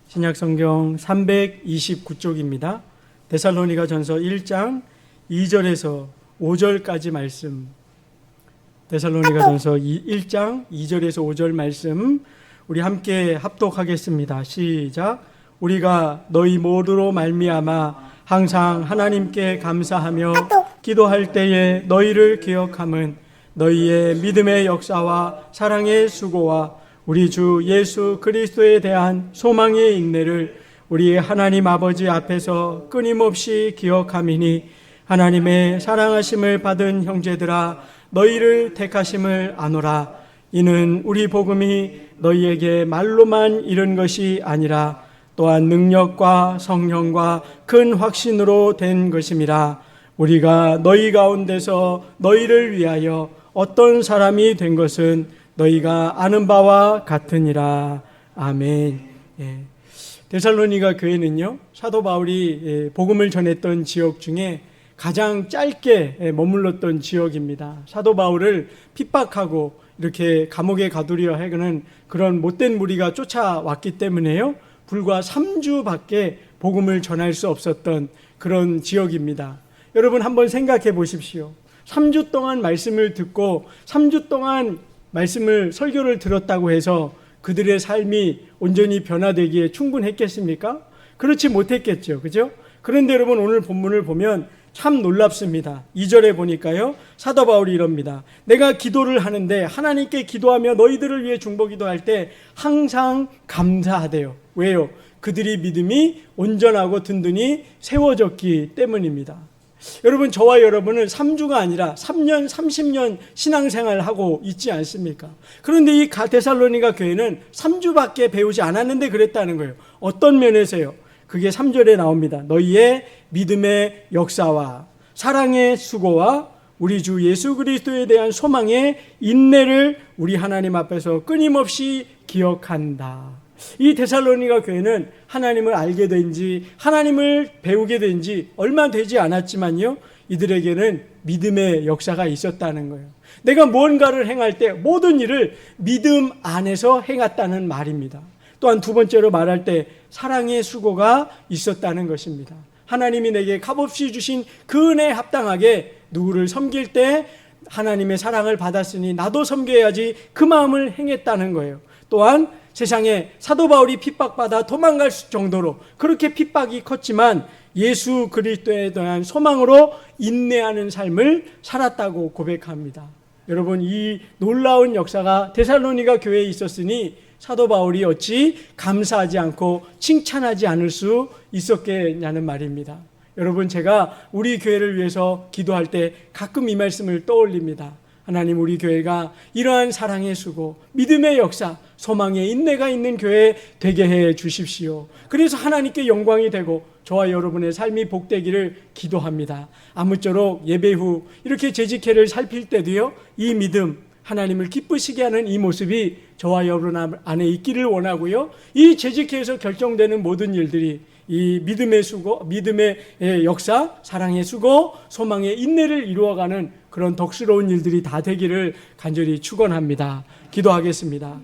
신약성경 329쪽입니다. 데살로니가 전서 1장 2절에서 5절까지 말씀, 데살로니가 전서 1장 2절에서 5절 말씀 우리 함께 합독하겠습니다. 시작. 우리가 너희 모두로 말미암아 항상 하나님께 감사하며 기도할 때에 너희를 기억함은 너희의 믿음의 역사와 사랑의 수고와 우리 주 예수 그리스도에 대한 소망의 인내를 우리 하나님 아버지 앞에서 끊임없이 기억하미니 하나님의 사랑하심을 받은 형제들아 너희를 택하심을 아노라. 이는 우리 복음이 너희에게 말로만 이른 것이 아니라 또한 능력과 성령과 큰 확신으로 된 것임이라. 우리가 너희 가운데서 너희를 위하여 어떤 사람이 된 것은 너희가 아는 바와 같으니라. 아멘. 예. 데살로니가 교회는요, 사도 바울이 복음을 전했던 지역 중에 가장 짧게 머물렀던 지역입니다. 사도 바울을 핍박하고 이렇게 감옥에 가두려 하는 그런 못된 무리가 쫓아왔기 때문에요, 불과 3주밖에 복음을 전할 수 없었던 그런 지역입니다. 여러분 한번 생각해 보십시오. 3주 동안 말씀을 듣고 3주 동안 말씀을 설교를 들었다고 해서 그들의 삶이 온전히 변화되기에 충분했겠습니까? 그렇지 못했겠죠. 그죠? 그런데 여러분 오늘 본문을 보면 참 놀랍습니다. 2절에 보니까요, 사도 바울이 이럽니다. 내가 기도를 하는데 하나님께 기도하며 너희들을 위해 중보기도할 때 항상 감사하대요. 왜요? 그들이 믿음이 온전하고 든든히 세워졌기 때문입니다. 여러분, 저와 여러분은 3주가 아니라 3년, 30년 신앙생활을 하고 있지 않습니까? 그런데 이 데살로니가 교회는 3주밖에 배우지 않았는데 그랬다는 거예요. 어떤 면에서요? 그게 3절에 나옵니다. 너희의 믿음의 역사와 사랑의 수고와 우리 주 예수 그리스도에 대한 소망의 인내를 우리 하나님 앞에서 끊임없이 기억한다. 이 데살로니가 교회는 하나님을 알게 된 지, 하나님을 배우게 된 지 얼마 되지 않았지만요, 이들에게는 믿음의 역사가 있었다는 거예요. 내가 무언가를 행할 때 모든 일을 믿음 안에서 행했다는 말입니다. 또한 두 번째로 말할 때 사랑의 수고가 있었다는 것입니다. 하나님이 내게 값없이 주신 그 은혜에 합당하게 누구를 섬길 때 하나님의 사랑을 받았으니 나도 섬겨야지, 그 마음을 행했다는 거예요. 또한 세상에 사도 바울이 핍박받아 도망갈 정도로 그렇게 핍박이 컸지만 예수 그리스도에 대한 소망으로 인내하는 삶을 살았다고 고백합니다. 여러분, 이 놀라운 역사가 데살로니가 교회에 있었으니 사도 바울이 어찌 감사하지 않고 칭찬하지 않을 수 있었겠냐는 말입니다. 여러분, 제가 우리 교회를 위해서 기도할 때 가끔 이 말씀을 떠올립니다. 하나님, 우리 교회가 이러한 사랑의 수고, 믿음의 역사, 소망의 인내가 있는 교회 되게 해 주십시오. 그래서 하나님께 영광이 되고 저와 여러분의 삶이 복되기를 기도합니다. 아무쪼록 예배 후 이렇게 재직회를 살필 때도요, 이 믿음, 하나님을 기쁘시게 하는 이 모습이 저와 여러분 안에 있기를 원하고요, 이 재직회에서 결정되는 모든 일들이 이 믿음의 수고, 믿음의 역사, 사랑의 수고, 소망의 인내를 이루어가는 그런 덕스러운 일들이 다 되기를 간절히 축원합니다. 기도하겠습니다.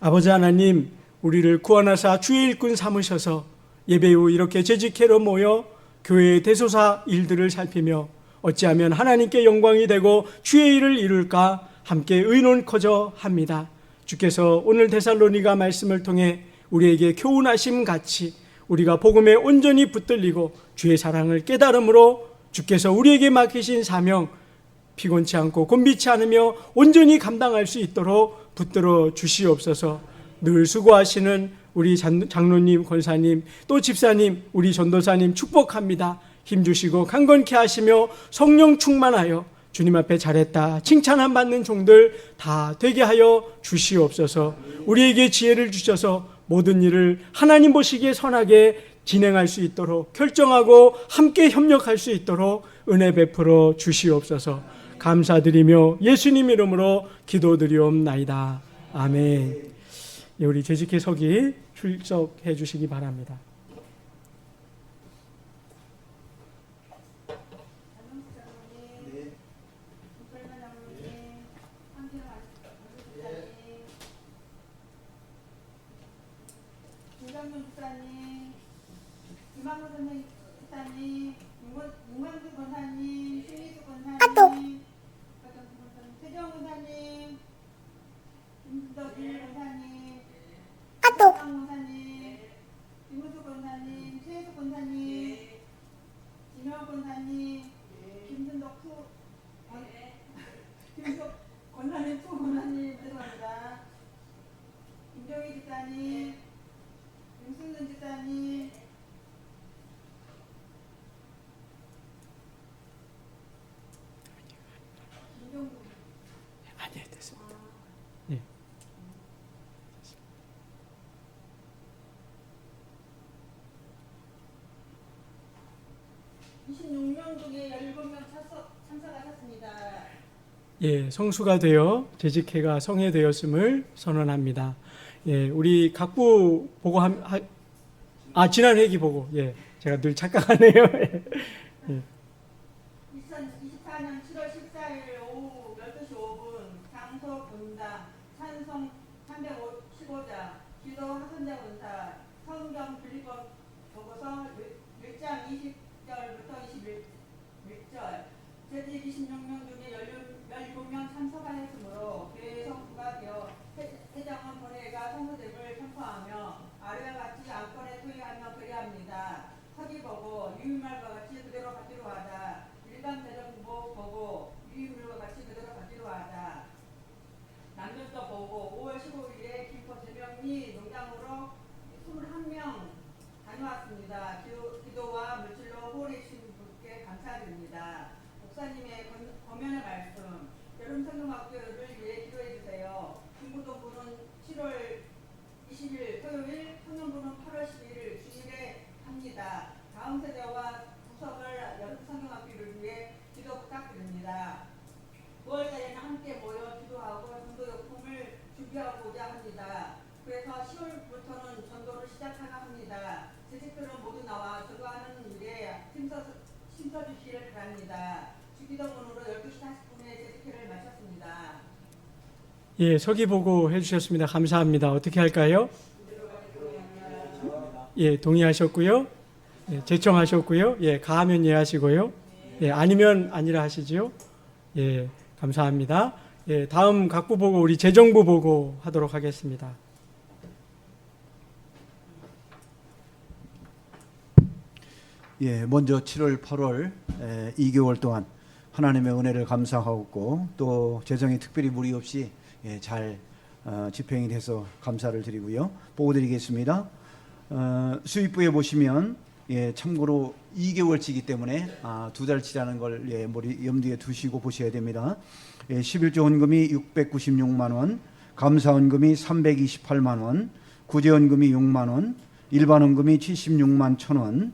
아버지 하나님, 우리를 구원하사 주의 일꾼 삼으셔서 예배 후 이렇게 재직회로 모여 교회의 대소사 일들을 살피며 어찌하면 하나님께 영광이 되고 주의 일을 이룰까 함께 의논커져 합니다. 주께서 오늘 데살로니가 말씀을 통해 우리에게 교훈하심 같이 우리가 복음에 온전히 붙들리고 주의 사랑을 깨달음으로 주께서 우리에게 맡기신 사명 피곤치 않고 곤비치 않으며 온전히 감당할 수 있도록 붙들어 주시옵소서. 늘 수고하시는 우리 장로님, 권사님, 또 집사님, 우리 전도사님 축복합니다. 힘주시고 강건케 하시며 성령 충만하여 주님 앞에 잘했다 칭찬함 받는 종들 다 되게 하여 주시옵소서. 우리에게 지혜를 주셔서 모든 일을 하나님 보시기에 선하게 진행할 수 있도록 결정하고 함께 협력할 수 있도록 은혜 베풀어 주시옵소서. 감사드리며 예수님 이름으로 기도드리옵나이다. 아멘. 우리 재직회 서기 출석해 주시기 바랍니다. 김강준 목사님, 김학우 목사님, 문광주 권사님, 신희수 권사님, 최정 권사님, 김덕일 권사님, 김상 권사님, 김우수 권사님, 최혜수 권사님, 진영 권사님, 김순덕 예, 성수가 되어 재직회가 성회되었음을 선언합니다. 예, 우리 각부 보고 지난 회기 보고, 예, 제가 늘 착각하네요. 예. 2024년 7월 14일 오후 12시 5분 장소 분당 찬송 315자 기도 학선자 본사 성경 빌립보 보고서 1장 20절부터 21절 재직 26명 중에 17명 참석하였으므로 교회 성부가 되어 회장은 본회가 성소됨을 선포하며 아래와 같이 안건에 토의하며 그리합니다. 서기 보고 유인말과 같이 그대로 받기로 하다. 일반 대정부 보고 유인물과 같이 그대로 받기로 하다. 남녀도 보고 5월 15일에 김포 제명리 농장으로 21명 다녀왔습니다. 기도와 물질로 후원해 주신 분께 감사드립니다. 목사님의 권면의 말씀, 여름 성경학교를 위해 기도해 주세요. 중고등부는 7월 20일 토요일, 청년부는 8월 11일 주일에 합니다. 다음 세대와 부석을 여름 성경학교를 위해 기도 부탁드립니다. 9월달에는 함께 모여 기도하고 전도용품을 준비하고자 합니다. 그래서 10월부터는 전도를 시작하려 합니다. 재직들은 모두 나와 전도하는 일에 힘써 주시기를 바랍니다. 주기도문으로 12시 40분에 재직회를 마쳤습니다. 예, 서기 보고 해주셨습니다. 감사합니다. 어떻게 할까요? 예, 동의하셨고요. 예, 제청하셨고요. 예, 가하면 예 하시고요. 예, 아니면 아니라 하시지요. 예, 감사합니다. 예, 다음 각부 보고 우리 재정부 보고 하도록 하겠습니다. 예, 먼저 7월, 8월 2개월 동안 하나님의 은혜를 감사하고 또 재정이 특별히 무리 없이 잘 집행이 돼서 감사를 드리고요. 보고 드리겠습니다. 수입부에 보시면 참고로 2개월치이기 때문에 2달치라는 걸 염두에 두시고 보셔야 됩니다. 11조 헌금이 696만 원, 감사 헌금이 328만 원, 구제 헌금이 6만 원, 일반 헌금이 76만 1,000원,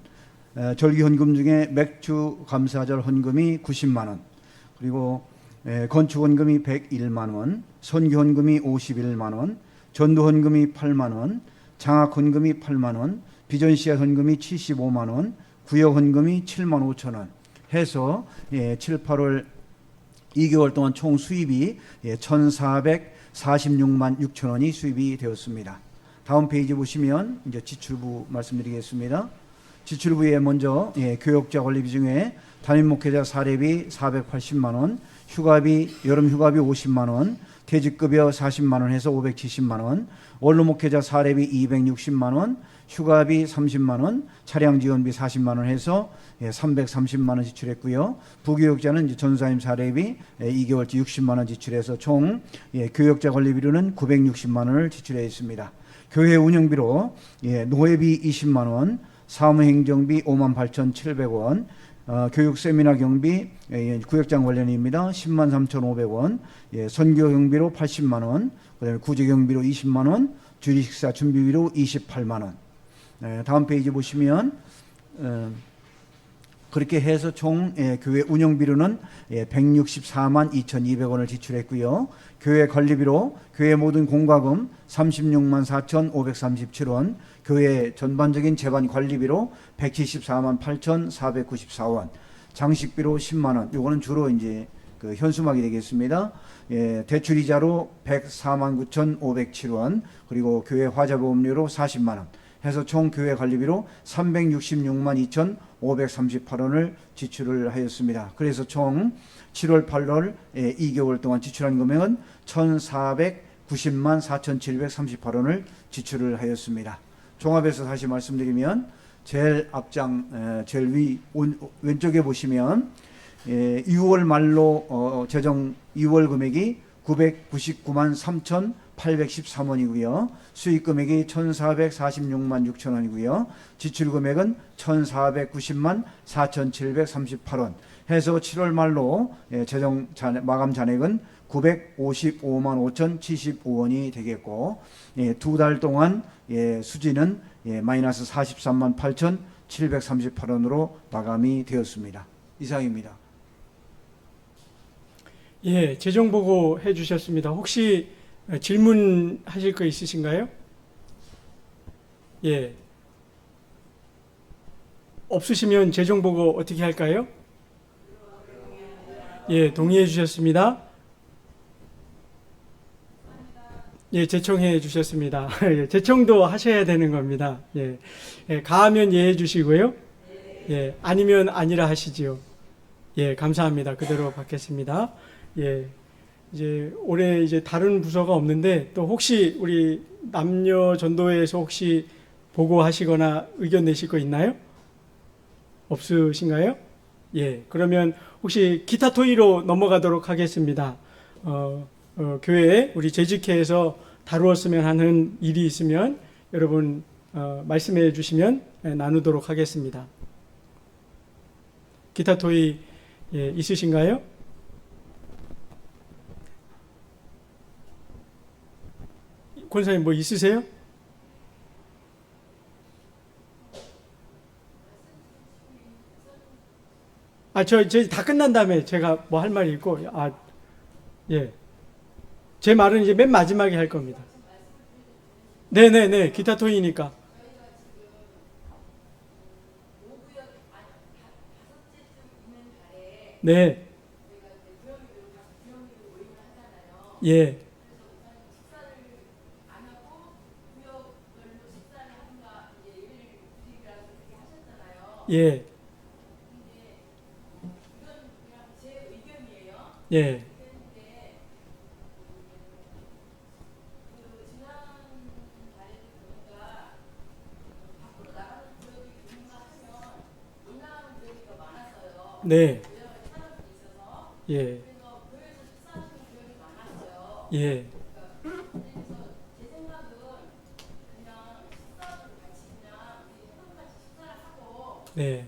절기 헌금 중에 맥주 감사절 헌금이 90만 원, 그리고 건축 헌금이 101만 원, 선교 헌금이 51만 원, 전도 헌금이 8만 원, 장학 헌금이 8만 원, 비전 씨앗 헌금이 75만 원, 구역 헌금이 7만 5천 원 해서 7, 8월 2개월 동안 총 수입이 1,446만 6천 원이 수입이 되었습니다. 다음 페이지 보시면 이제 지출부 말씀드리겠습니다. 지출부에 먼저 교역자 관리비 중에 담임 목회자 사례비 480만 원, 휴가비 여름 휴가비 50만 원, 퇴직급여 40만 원 해서 570만 원, 원로 목회자 사례비 260만 원, 휴가비 30만 원, 차량 지원비 40만 원 해서 330만 원 지출했고요. 부교역자는 이제 전사님 사례비 2개월치 60만 원 지출해서 총 교역자 관리비로는 960만 원을 지출했습니다. 교회 운영비로 노예비 20만 원, 사무행정비 58,700원, 교육 세미나 경비 구역장 관련입니다. 103,500원, 선교 경비로 80만 원, 그다음에 구제 경비로 20만 원, 주립식사 준비비로 28만 원. 다음 페이지 보시면 그렇게 해서 총 교회 운영비로는 164만 2,200원을 지출했고요. 교회 관리비로 교회 모든 공과금 36만 4,537원, 교회 전반적인 재반 관리비로 174만 8,494원, 장식비로 10만 원. 이거는 주로 이제 그 현수막이 되겠습니다. 대출이자로 104만 9,507원, 그리고 교회 화자보험료로 40만 원. 해서 총 교회 관리비로 366만 2,538원을 지출을 하였습니다. 그래서 총 7월 8월 2개월 동안 지출한 금액은 1,490만 4,738원을 지출을 하였습니다. 종합해서 다시 말씀드리면 제일 앞장 제일 왼쪽에 보시면 6월 말로 재정 2월 금액이 999만 3,813원이고요. 수익 금액이 1,446만 6천 원이고요. 지출 금액은 1,490만 4,738원 해서 7월 말로 재정 마감 잔액은 955만 5,075원이 되겠고, 두 달 동안 수지는 마이너스 43만 8,738원으로 마감이 되었습니다. 이상입니다. 예, 재정 보고 해 주셨습니다. 혹시 질문하실 거 있으신가요? 예. 없으시면 재정 보고 어떻게 할까요? 예, 동의해 주셨습니다. 예, 재청해 주셨습니다. 예, 재청도 하셔야 되는 겁니다. 예, 예, 가하면 예해 주시고요. 예, 아니면 아니라 하시지요. 예, 감사합니다. 그대로 받겠습니다. 예, 이제 올해 이제 다른 부서가 없는데 또 혹시 우리 남녀 전도회에서 혹시 보고하시거나 의견 내실 거 있나요? 없으신가요? 예, 그러면 혹시 기타 토의로 넘어가도록 하겠습니다. 교회에 우리 재직회에서 다루었으면 하는 일이 있으면 여러분 말씀해 주시면 나누도록 하겠습니다. 기타 토의 있으신가요? 권사님 뭐 있으세요? 저 다 끝난 다음에 제가 뭐 할 말이 있고, 예. 제 말은 이제 맨 마지막에 할 겁니다. 네네네, 기타 토이니까. 네. 예. 예. 예. 네. 예. 예. 네. 예.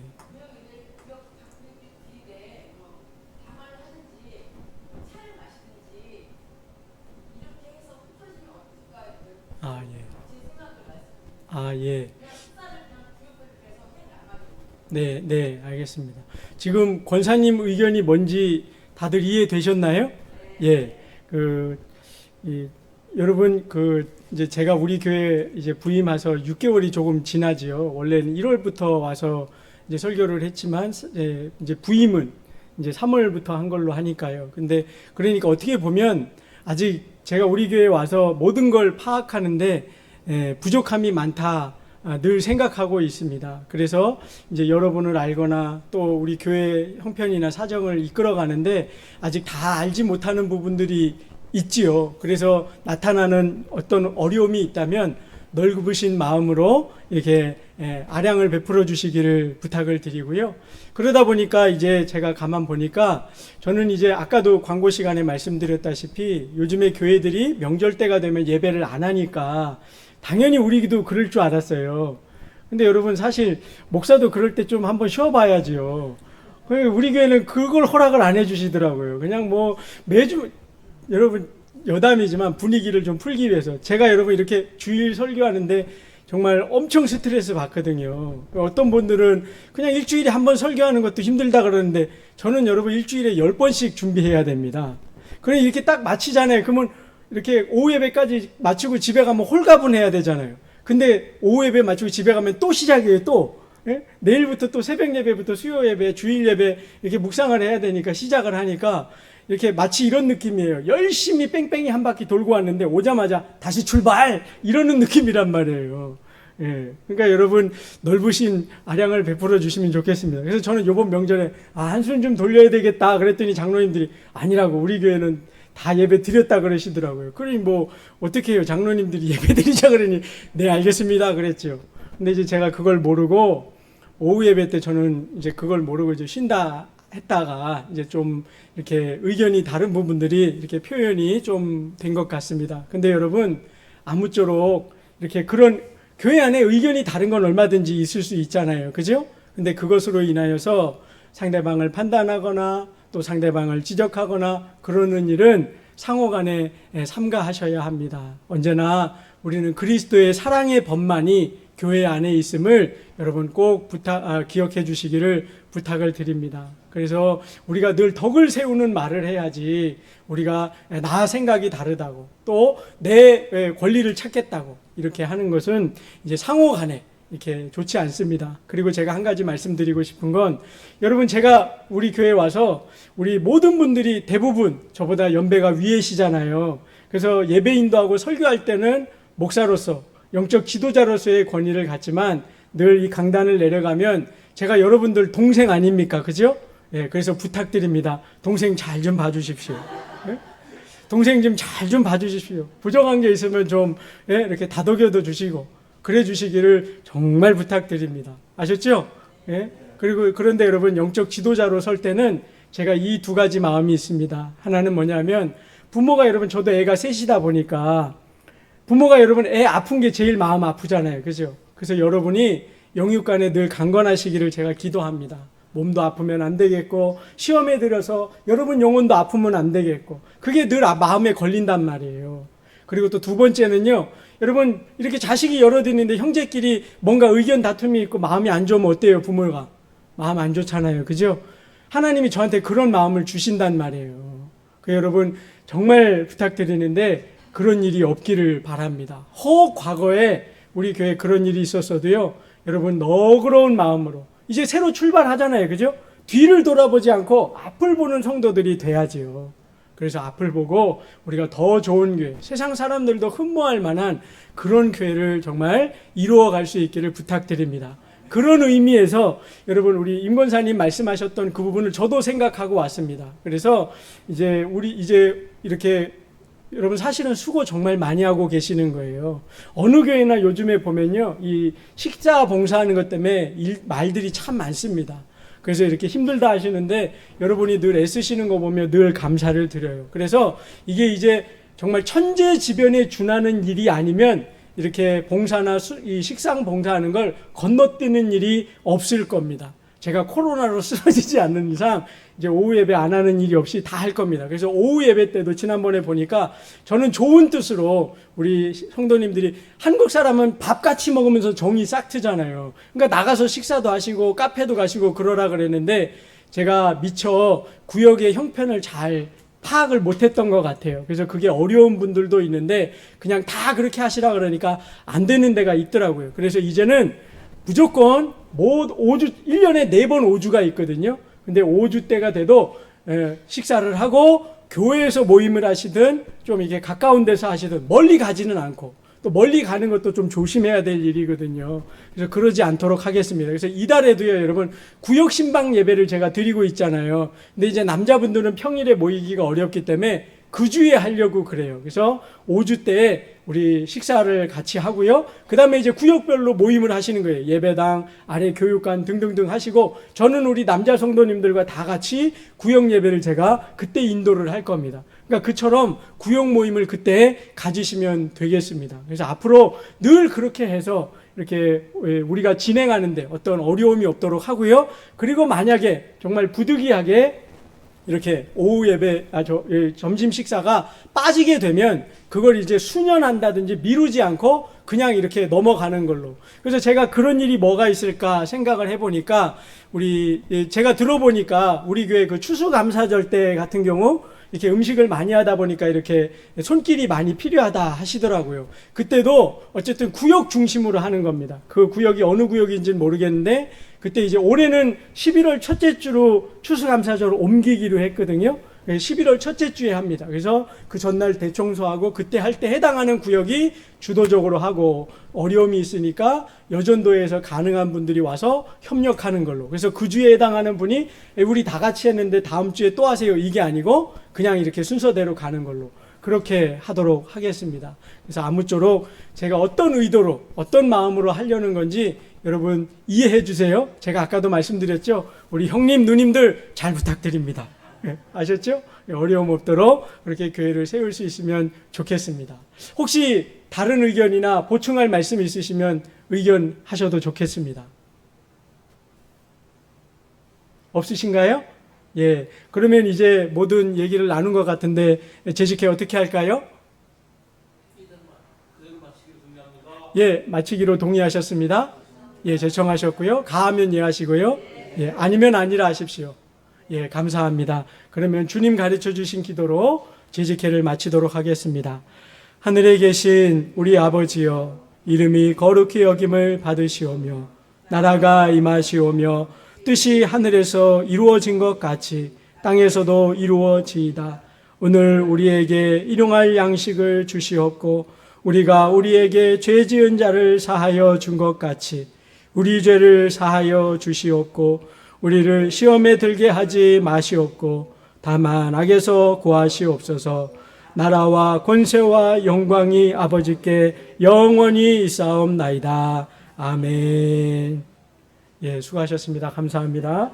예. 네, 네, 알겠습니다. 지금 권사님 의견이 뭔지 다들 이해되셨나요? 예. 여러분, 이제 제가 우리 교회 이제 부임해서 6개월이 조금 지나지요. 원래는 1월부터 와서 이제 설교를 했지만, 이제 부임은 이제 3월부터 한 걸로 하니까요. 근데 그러니까 어떻게 보면 아직 제가 우리 교회에 와서 모든 걸 파악하는데 부족함이 많다. 늘 생각하고 있습니다. 그래서 이제 여러분을 알거나 또 우리 교회 형편이나 사정을 이끌어가는데 아직 다 알지 못하는 부분들이 있지요. 그래서 나타나는 어떤 어려움이 있다면 넓으신 마음으로 이렇게 아량을 베풀어 주시기를 부탁을 드리고요. 그러다 보니까 이제 제가 가만 보니까 저는 이제 아까도 광고 시간에 말씀드렸다시피 요즘에 교회들이 명절 때가 되면 예배를 안 하니까 당연히 우리도 그럴 줄 알았어요. 근데 여러분 사실 목사도 그럴 때 좀 한번 쉬어봐야지요. 우리 교회는 그걸 허락을 안 해주시더라고요. 그냥 뭐 매주 여러분 여담이지만 분위기를 좀 풀기 위해서 제가 여러분 이렇게 주일 설교하는데 정말 엄청 스트레스 받거든요. 어떤 분들은 그냥 일주일에 한 번 설교하는 것도 힘들다 그러는데 저는 여러분 일주일에 10번씩 준비해야 됩니다. 그래 이렇게 딱 마치잖아요. 그러면 이렇게 오후 예배까지 마치고 집에 가면 홀가분해야 되잖아요. 근데 오후 예배 마치고 집에 가면 또 시작이에요. 또 내일부터 또 새벽 예배부터 수요 예배, 주일 예배 이렇게 묵상을 해야 되니까 시작을 하니까 이렇게 마치 이런 느낌이에요. 열심히 뺑뺑이 한 바퀴 돌고 왔는데 오자마자 다시 출발 이러는 느낌이란 말이에요. 그러니까 여러분 넓으신 아량을 베풀어 주시면 좋겠습니다. 그래서 저는 이번 명절에 한숨 좀 돌려야 되겠다 그랬더니 장로님들이 아니라고 우리 교회는 다 예배 드렸다 그러시더라고요. 그러니 뭐 어떻게 해요? 장로님들이 예배 드리자 그러니 네 알겠습니다 그랬죠. 근데 이제 제가 그걸 모르고 오후 예배 때 저는 이제 그걸 모르고 이제 쉰다 했다가 이제 좀 이렇게 의견이 다른 부분들이 이렇게 표현이 좀 된 것 같습니다. 근데 여러분 아무쪼록 이렇게 그런 교회 안에 의견이 다른 건 얼마든지 있을 수 있잖아요. 그죠? 근데 그것으로 인하여서 상대방을 판단하거나 또 상대방을 지적하거나 그러는 일은 상호간에 삼가하셔야 합니다. 언제나 우리는 그리스도의 사랑의 법만이 교회 안에 있음을 여러분 꼭 기억해 주시기를 부탁을 드립니다. 그래서 우리가 늘 덕을 세우는 말을 해야지 우리가 나 생각이 다르다고 또 내 권리를 찾겠다고 이렇게 하는 것은 이제 상호 간에 이렇게 좋지 않습니다. 그리고 제가 한 가지 말씀드리고 싶은 건 여러분 제가 우리 교회에 와서 우리 모든 분들이 대부분 저보다 연배가 위이시잖아요. 그래서 예배 인도하고 설교할 때는 목사로서 영적 지도자로서의 권위를 갖지만 늘 이 강단을 내려가면 제가 여러분들 동생 아닙니까? 그죠? 예, 그래서 부탁드립니다. 동생 잘 좀 봐주십시오. 예? 동생 좀 잘 좀 봐주십시오. 부정한 게 있으면 좀 이렇게 다독여도 주시고 그래 주시기를 정말 부탁드립니다. 아셨죠? 예? 그리고 그런데 여러분 영적 지도자로 설 때는 제가 이 두 가지 마음이 있습니다. 하나는 뭐냐면 부모가 여러분 저도 애가 셋이다 보니까 부모가 여러분 애 아픈 게 제일 마음 아프잖아요. 그죠? 그래서 여러분이 영육간에 늘 강건하시기를 제가 기도합니다. 몸도 아프면 안 되겠고 시험에 들어서 여러분 영혼도 아프면 안 되겠고 그게 늘 마음에 걸린단 말이에요. 그리고 또 두 번째는요. 여러분 이렇게 자식이 여럿 있는데 형제끼리 뭔가 의견 다툼이 있고 마음이 안 좋으면 어때요? 부모가 마음 안 좋잖아요. 그죠? 하나님이 저한테 그런 마음을 주신단 말이에요. 그 여러분 정말 부탁드리는데 그런 일이 없기를 바랍니다. 혹 과거에 우리 교회에 그런 일이 있었어도요. 여러분 너그러운 마음으로 이제 새로 출발하잖아요. 그죠? 뒤를 돌아보지 않고 앞을 보는 성도들이 돼야지요. 그래서 앞을 보고 우리가 더 좋은 교회, 세상 사람들도 흠모할 만한 그런 교회를 정말 이루어갈 수 있기를 부탁드립니다. 그런 의미에서 여러분 우리 임 권사님 말씀하셨던 그 부분을 저도 생각하고 왔습니다. 그래서 이제 이렇게 여러분 사실은 수고 정말 많이 하고 계시는 거예요. 어느 교회나 요즘에 보면요, 이 식사 봉사하는 것 때문에 말들이 참 많습니다. 그래서 이렇게 힘들다 하시는데 여러분이 늘 애쓰시는 거 보면 늘 감사를 드려요. 그래서 이게 이제 정말 천재지변에 준하는 일이 아니면 이렇게 봉사나 이 식상 봉사하는 걸 건너뛰는 일이 없을 겁니다. 제가 코로나로 쓰러지지 않는 이상 이제 오후 예배 안 하는 일이 없이 다 할 겁니다. 그래서 오후 예배 때도 지난번에 보니까 저는 좋은 뜻으로 우리 성도님들이 한국 사람은 밥 같이 먹으면서 정이 싹 트잖아요. 그러니까 나가서 식사도 하시고 카페도 가시고 그러라 그랬는데 제가 미처 구역의 형편을 잘 파악을 못했던 것 같아요. 그래서 그게 어려운 분들도 있는데 그냥 다 그렇게 하시라 그러니까 안 되는 데가 있더라고요. 그래서 이제는 무조건 1년에 4번 5주가 있거든요. 근데 5주 때가 돼도 식사를 하고 교회에서 모임을 하시든 좀 이게 가까운 데서 하시든 멀리 가지는 않고 또 멀리 가는 것도 좀 조심해야 될 일이거든요. 그래서 그러지 않도록 하겠습니다. 그래서 이달에도요, 여러분 구역 신방 예배를 제가 드리고 있잖아요. 근데 이제 남자분들은 평일에 모이기가 어렵기 때문에 그 주에 하려고 그래요. 그래서 5주 때 우리 식사를 같이 하고요. 그 다음에 이제 구역별로 모임을 하시는 거예요. 예배당, 아래 교육관 등등등 하시고 저는 우리 남자 성도님들과 다 같이 구역 예배를 제가 그때 인도를 할 겁니다. 그러니까 그처럼 구역 모임을 그때 가지시면 되겠습니다. 그래서 앞으로 늘 그렇게 해서 이렇게 우리가 진행하는데 어떤 어려움이 없도록 하고요. 그리고 만약에 정말 부득이하게 이렇게 오후 예배, 점심 식사가 빠지게 되면 그걸 이제 수년한다든지 미루지 않고 그냥 이렇게 넘어가는 걸로. 그래서 제가 그런 일이 뭐가 있을까 생각을 해보니까 제가 들어보니까 우리 교회 그 추수감사절 때 같은 경우 이렇게 음식을 많이 하다 보니까 이렇게 손길이 많이 필요하다 하시더라고요. 그때도 어쨌든 구역 중심으로 하는 겁니다. 그 구역이 어느 구역인지는 모르겠는데 그때 이제 올해는 11월 첫째 주로 추수감사절을 옮기기로 했거든요. 11월 첫째 주에 합니다. 그래서 그 전날 대청소하고 그때 할 때 해당하는 구역이 주도적으로 하고 어려움이 있으니까 여전도에서 가능한 분들이 와서 협력하는 걸로. 그래서 그 주에 해당하는 분이 우리 다 같이 했는데 다음 주에 또 하세요. 이게 아니고 그냥 이렇게 순서대로 가는 걸로. 그렇게 하도록 하겠습니다. 그래서 아무쪼록 제가 어떤 의도로 어떤 마음으로 하려는 건지 여러분 이해해 주세요. 제가 아까도 말씀드렸죠. 우리 형님 누님들 잘 부탁드립니다. 아셨죠? 어려움 없도록 그렇게 교회를 세울 수 있으면 좋겠습니다. 혹시 다른 의견이나 보충할 말씀 있으시면 의견하셔도 좋겠습니다. 없으신가요? 예. 그러면 이제 모든 얘기를 나눈 것 같은데 재직회 어떻게 할까요? 예, 마치기로 동의하셨습니다. 예, 제청하셨고요. 가하면 예 하시고요. 예, 아니면 아니라 하십시오. 예, 감사합니다. 그러면 주님 가르쳐 주신 기도로 재직회를 마치도록 하겠습니다. 하늘에 계신 우리 아버지여, 이름이 거룩히 여김을 받으시오며 나라가 임하시오며 뜻이 하늘에서 이루어진 것 같이 땅에서도 이루어지이다. 오늘 우리에게 일용할 양식을 주시옵고 우리가 우리에게 죄 지은 자를 사하여 준 것 같이 우리 죄를 사하여 주시옵고 우리를 시험에 들게 하지 마시옵고 다만 악에서 구하시옵소서. 나라와 권세와 영광이 아버지께 영원히 있사옵나이다. 아멘. 예, 수고하셨습니다. 감사합니다.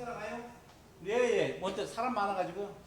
식사나 가요? 예, 예. 먼저 사람 많아가지고.